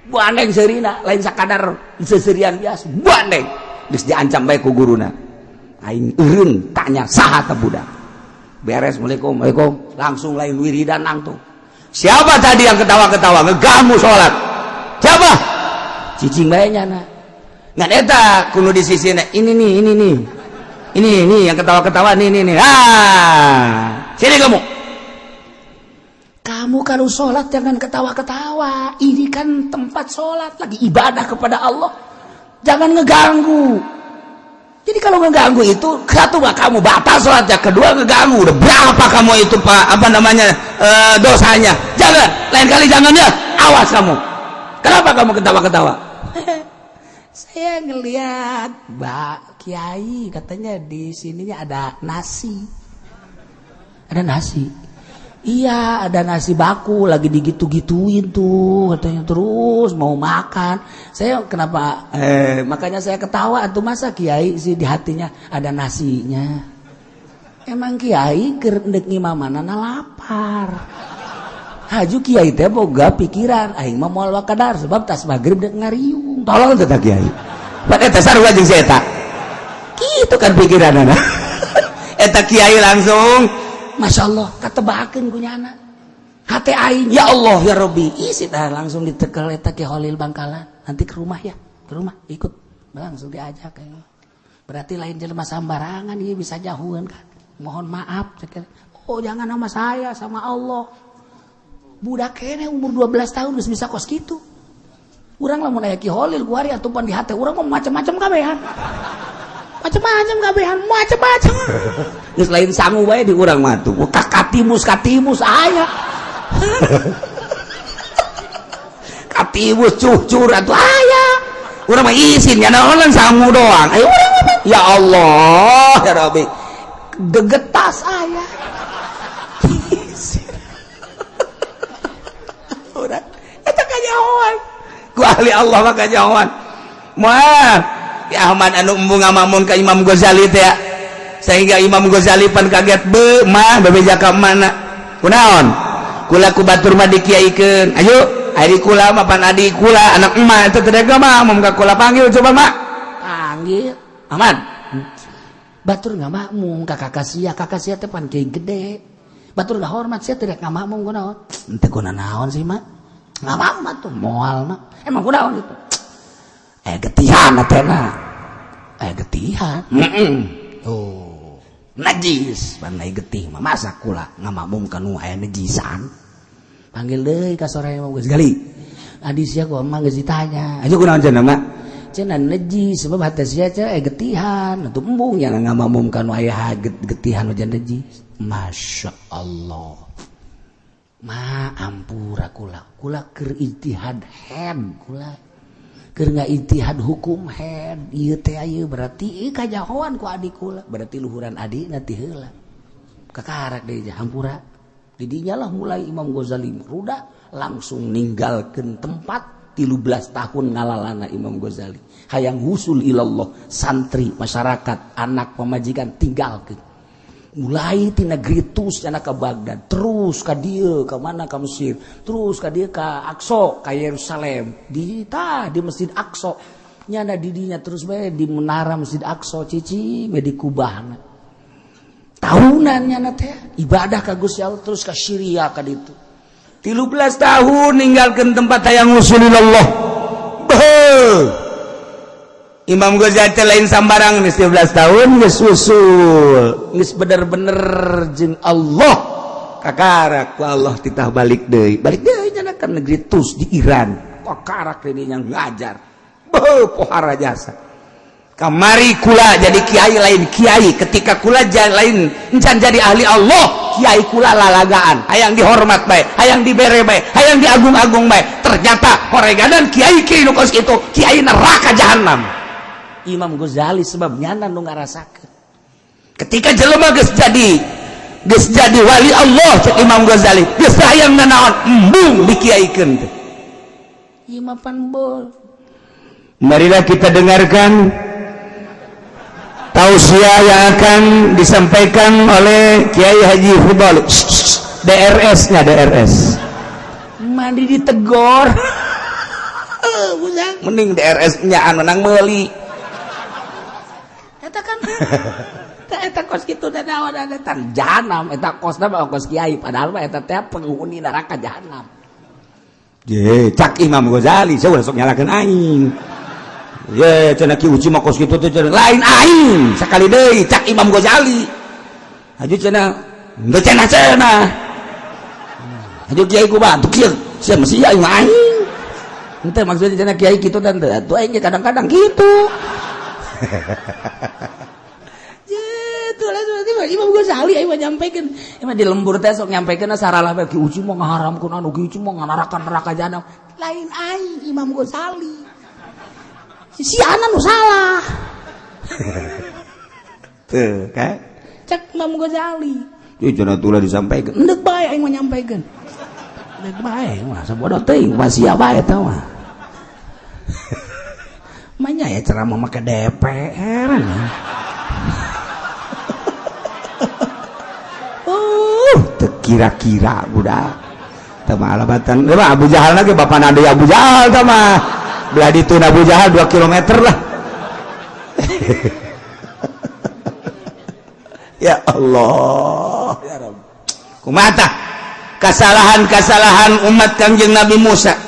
S2: buandeng seurina lain sakadar seserian biasa buandeng geus diancam bae ku guruna aing eureun tanya saha teh budak beres Assalamualaikum langsung lain wiridan langsung siapa tadi yang ketawa-ketawa ngegamu salat siapa cicing bae nyana ngan eta kudu di sisina ini nih yang ketawa-ketawa nih sini kamu kalau sholat jangan ketawa-ketawa ini kan tempat sholat lagi ibadah kepada Allah jangan ngeganggu jadi kalau ngeganggu itu satu kamu batal sholatnya kedua ngeganggu udah berapa kamu itu dosanya jangan lain kali jangan ya awas kamu kenapa kamu ketawa-ketawa saya ngelihat Mbak Kiai katanya di sininya ada nasi iya ada nasi baku lagi digitu-gituin tuh katanya terus mau makan saya kenapa makanya saya ketawa tuh masa Kiai sih di hatinya ada nasinya emang Kiai keur endek ngimamanana lapar haju Kiai teh boga pikiran aing mah moal wakadar sebab tas magrib dek ngariung tolong teh Kiai pada eta sarua jeung saya eta kitu kan pikiranana eta Kiai langsung Masya Allah katebakeun ku nyana hate aing ya Allah ya Rabbi isi tah langsung ditekel eta Ki Khalil Bangkalan nanti ke rumah ikut langsung diajak berarti lain jelema sambarangan ieu bisa jauhan kan mohon maaf oh jangan sama saya sama Allah budak kene umur 12 tahun geus bisa kos kitu urang lamun aya Ki Khalil kuari atupan di hate urang mah macam-macam kabehan macam-macam geus lain sangu bae di urang mah tuh katimus aya tiwus cucur atuh aya urang mah izin ya naon sangu doang ayo ya Allah ya Rabbi gegetas aya urang eta kanyahoan ku ahli Allah mah kanyahoan moal ya Ahmad anu embung ngamamun ka Imam Ghazali teh sehingga Imam Ghazali pan kaget be mah bebeja ka mana kunaon kula ku batur mah dikiaikeun ayo ari kula mah pan adik kula anak emak teh teh mah mum ka kula panggil coba mak panggil Ahmad batur ngamakmum ka kakak sia teh pan kiai gede batur ngahormat sia teh ngamakmum kunaon teu kunaon sih mak ngamakmum tuh moal mah emang kunaon itu getihan atena getihan oh najis panai getih mah masa kula ngamakmum kanu aya najisan panggil deui ka sore mah geus gali adi sia ku mah geus ditanya aja kunaon cenah mak cenah najis sebab hate sia teh getihan atuh embung yang ngamakmum kanu aya getihan jan najis masyaallah ma ampura kula keur ijtihad head kula keur ngaijtihad hukum head ieu teh aya berarti kajahoan ku adik kula berarti luhuran adina ti heula kakarak deui hampura di dinya lah mulai Imam Ghazali ruda langsung ninggalkeun tempat 13 tahun ngalalana Imam Ghazali hayang husul ilallah santri masyarakat anak pamajikan tinggalkeun mulai ti negeri Tus cenah ka Baghdad terus ka dieu ka mana ka Mesir terus ka dieu ka Aqsa ka Yerusalem di Masjid Aqsa nyana di dinya terus bae di menara Masjid Aqsa cici me di kubahna tahunan nyana teh ibadah ka Gusti Allah terus ka Syria ka ditu 13 tahun ninggalkeun tempat hayang usulillah Imam Ghazali teh lain sambarang geus 13 tahun geus usul geus bener-bener jeung Allah kakarak ku Allah titah balik deui nyana ka negeri Tus di Iran kakarak deui nya ngajar pohara jasa kamari kula jadi kiai lain kiai ketika kula lain encan jadi ahli Allah kiai kula lalagaan hayang dihormat bae hayang dibere bae hayang diagung-agung bae ternyata horegadan kiai kieu nu kos kitu kiai neraka jahanam Imam Ghazali sebab nyana nu ngarasakeun ketika jelema geus jadi wali Allah cek Imam Ghazali geus hayang nanaon embung dikiaikeun teh ieu mah pan bol marilah kita dengarkan tausiah yang akan disampaikan oleh Kiai Haji Fudhal DRS-nya DRS mandi ditegor mending DRS-nya anu nang meuli eta kan eta kos kitu teh naon eta jahanam eta kosna mah kos kiai padahal mah eta teh penghuni neraka jahanam ye cak Imam Ghazali saya sok nyalakeun aing ye cenah ki uji mah kos kitu teh lain aing sakali deui cak Imam Ghazali aju cenah teu cenah aju kiai ku bantu kieu sia mesti aing henteu maksudna cenah kiai kitu dan teu atuh aing kadang-kadang kitu Imam Ghazali ayo nyampaikan emang di lembur teh sok nyampaikan saralah bae ki uji mah ngaharamkeun anu kieu mah neraka jahanam lain aing Imam Ghazali si anak nu salah tuh kan cek Imam Ghazali ieu cenah tulah disampaikan endek bae aing mah nyampaikan endek bae mah sabodo teuing mah sia bae eta mah manya ya ceramah make DPR kira-kira budak tama alabatan Abu Jahal lagi bapak nade Abu Jahal tama belah ditu Abu Jahal 2 kilometer lah ya Allah ya Rabb kumata kesalahan umat Kangjeng Nabi Musa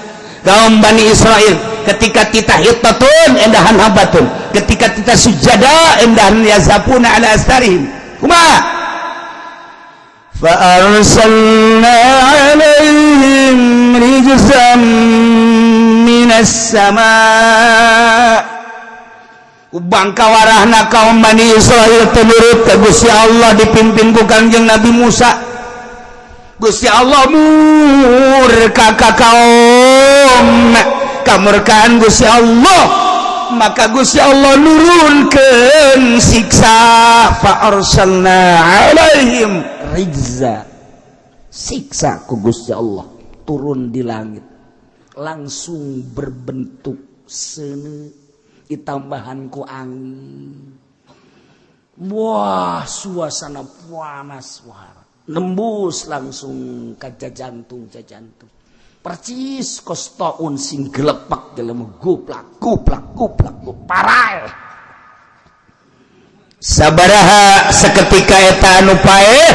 S2: kaum Bani Israel ketika kita hittatun endahan habatun ketika kita sujada endahan yazapuna ala astarihim kumaha فَأَرْسَلْنَا عَلَيْهِمْ رِجْزًا مِنَ السَّمَاءِ bangkawarahna kaum Bani Israil tenurut ke Gusti Allah dipimpin ku Kangjeng Nabi Musa Gusti Allah murka ka kaum kamurkaan Gusti Allah maka Gusti Allah nurunkeun siksa fa arsalna alaihim rijza siksa ku Gusti Allah turun di langit langsung berbentuk seuneu ditambahan ku angin wah suasana panas nembus langsung ke jantung percis kostoun sing gelepak jelema guplak parah sabaraha saketika eta anu paeh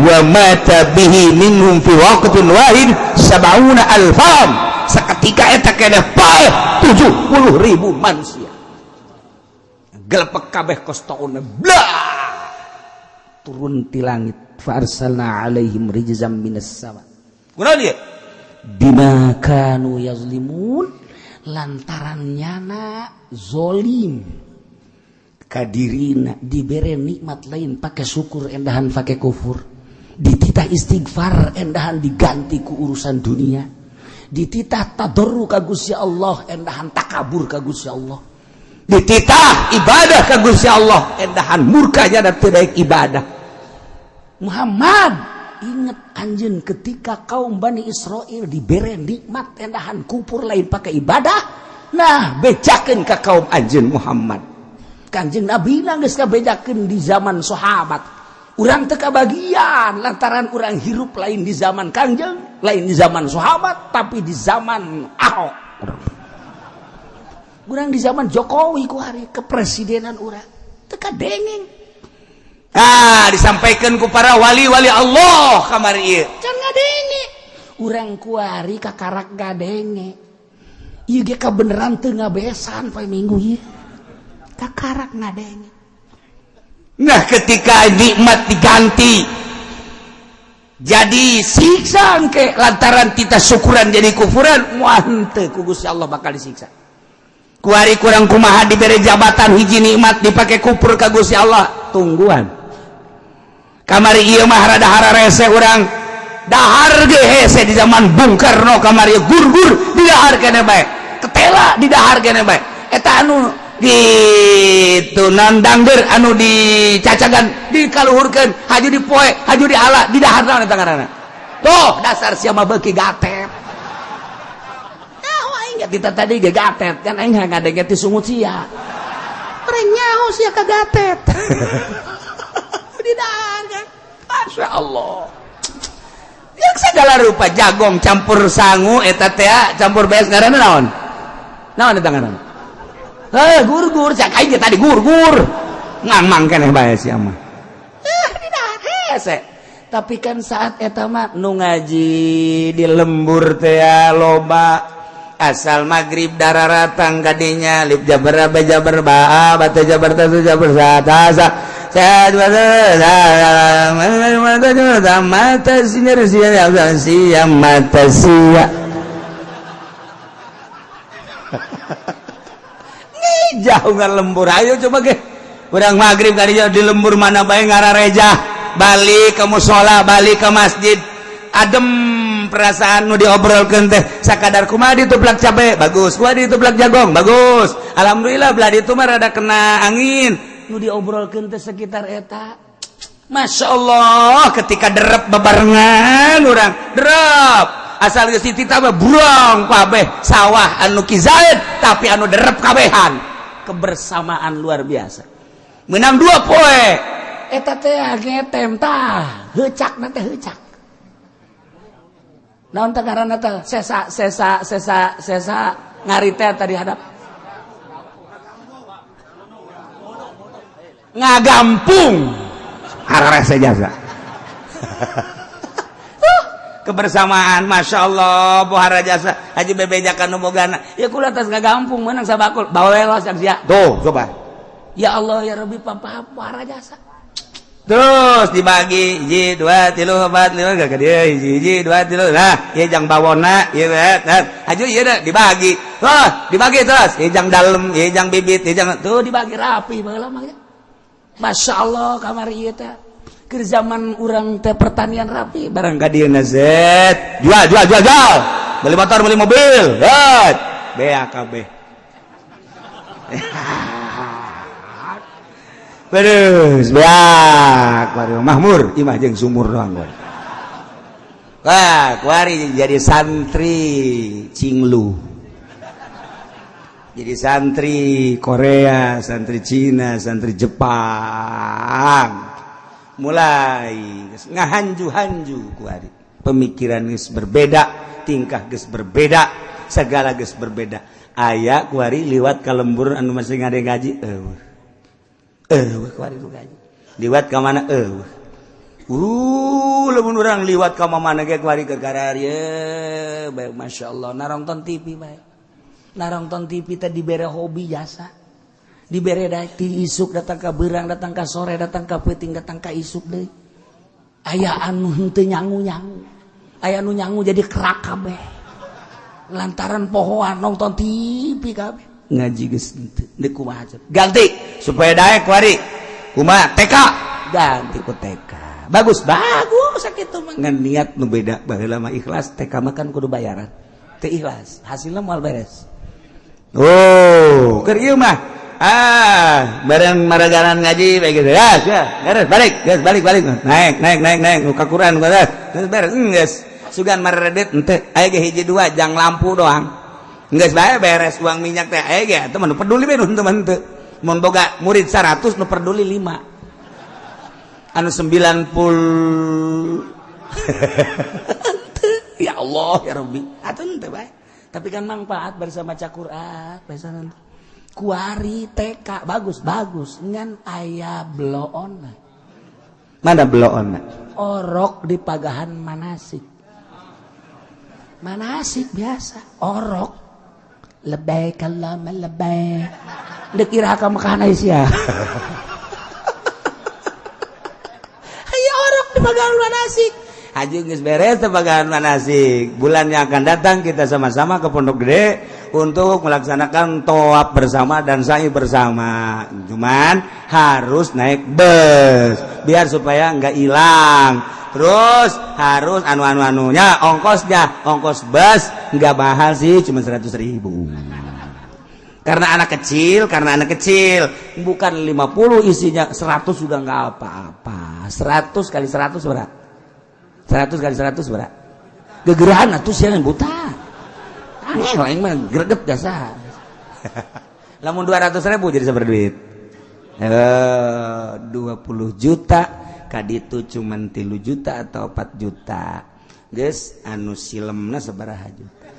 S2: wa mata bihi minhum fi waqtin wahid 70.000 saketika eta keneh paeh 70.000 manusia gelepek kabeh kostoun blah turun ti langit fa arsalna alaihim rijzam minas sama kunaon ieu bima kanu yazlimun lantaran nyana zolim kadirina dibere nikmat lain pakai syukur endahan pakai kufur dititah istighfar endahan diganti ku urusan dunia dititah tadarru ka Gusti Allah endahan takabur ka Gusti Allah dititah ibadah ka Gusti Allah endahan murkanya dan tidak ibadah Muhammad ingat anjeun ketika kaum Bani Israel dibere nikmat endahan kupur lain pakai ibadah nah bejakeun ka kaum anjeun Muhammad kanjeng Nabi geus kabejakeun di zaman sahabat urang teu kabagian lantaran urang hirup lain di zaman kanjeng lain di zaman sahabat tapi di zaman Ahok urang di zaman Jokowi ku hari kepresidenan urang teu kadengeng disampaikan ku para wali-wali Allah kamari ieu can ngadenge urang ku ari kakarak gadenge ieu ge kabeneran teu ngabesan poe minggu ieu kakarak ngadenge nah ketika nikmat diganti jadi siksa engke lantaran kita syukuran jadi kufuran moal henteu ku Gusti Allah bakal disiksa ku ari kurang kumaha dibere jabatan hiji nikmat dipake kufur ka Gusti Allah tungguan kamari ieu mah rada hararese urang dahar ge hese di zaman Bung Karno kamari gur-gur didahar keneh bae ketela didahar keneh bae eta anu gitu nandangder anu dicacagan dikaluhurkeun haju dipoe haju dihala didahar naon eta ngaranna tuh dasar sia mah beuki gatet aing kita tadi ge gatet kan aing ngadenge ti sungut sia urang nyaho sia ka gatet didahar kan Masya Allah yang segala rupa jagong campur sangu eta teh campur bees ngaranna naon eta ngaranna gur-gur cak aing tadi gur-gur ngamang keneh bae sia mah didahar hese tapi kan saat eta mah nu ngaji di lembur teh loba asal maghrib dararatang kadinya lip jabar jabar ba bata jabar tatu jabar satasa mata sinar siang mata sia jauh nggak lembur ayo coba ke urang maghrib kadinya di lembur mana bae ngarareja balik ke mushola balik ke masjid adem perasaan nu diobrolkeun teh sakadar kumaha dituplak cabe bagus kumaha dituplak jagong bagus alhamdulillah belah ditu mah rada kena angin nu diobrolkeun teh sekitar eta Masya Allah ketika derep bebarengan urang derep asal geus dititah mah burong kabeh sawah anu kizaid tapi anu derep kabehan kebersamaan luar biasa menang 2 poe eta teh ngetem tah heucakna teh heucak naon teh ngaranna teh sesa ngari teh tadi hadap ngagampung hararese jasa kebersamaan Masya Allah pohara jasa haji bebejakan numogana ya kula tas ngagampung menang sabakul bawelos jak sia tuh coba ya Allah ya Rabbi papa pohara jasa terus dibagi 1 2 3 4 5 ka dia 1 2 3 nah ieu jang bawona ieu aju ieu dibagi dibagi terus ieu jang dalem ieu jang bibit ieu jang tuh dibagi rapi baheula mah Masya Allah kamari ieu teh ke zaman urang teh pertanian rapi barang ka dieuna zet jual beli motor beli mobil BAKB terus beak makmur imah jeung sumur doang wah kuari jadi santri Cinglu jadi santri Korea santri Cina santri Jepang mulai ngahanju-hanju kuari pemikiran geus berbeda tingkah geus berbeda segala geus berbeda aya kuari liwat ka lembur anu masih ngade gaji kuari tu gaji liwat ka mana lamun urang liwat ka mana ge kuari ke gararieu bae masyaallah narongton TV bae narongton TV teh dibere hobi jasa dibere ti isuk datang ka beurang datang ka sore datang ka peuting datang ka isuk deui aya anu henteu nyangu-nyangu aya anu nyangu jadi kerak kabeh lantaran pohoan nonton TV kabeh ngaji geus teu kumaha ganti supaya daek kuari kumaha TK ganti ku TK bagus sakitu mah ngan niat nu beda baheula mah ikhlas TK mah kan kudu bayaran teu ikhlas hasilna moal beres keur ieu mah bareng maraganan ngaji bae gitu beres balik naik ka Quran geus beres geus sugan maredet henteu aya ge hiji dua jang lampu doang geus bae beres uang minyak teh aya ge teu mah peduli bae nu teu mun boga murid 100 nu peduli 5 anu 90 ya Allah ya Rabbi atuh teu bae tapi kan manfaat bersama baca Quran biasa kuari TK bagus ngan aya bloon mana bloon orok di pagahan manasik biasa orok lebay kalam lebay dek kira ka makahan sia aya orok di pagahan manasik haji geus beres teh pagahan manasik bulan yang akan datang kita sama-sama ke Pondok Gede untuk melaksanakan tawaf bersama dan sa'i bersama cuman harus naik bus biar supaya enggak hilang terus harus anu-anunya ongkos bus enggak mahal sih cuma 100.000 karena anak kecil bukan 50 isinya 100 juga enggak apa-apa 100 kali 100 berapa 100 kali 100 berapa gegerahan atuh siang buta lain mah greget jasa lamun 200.000 jadi sabar duit 20 juta kaditu cuman 3 juta atau 4 juta geus anu silemna sabaraha juta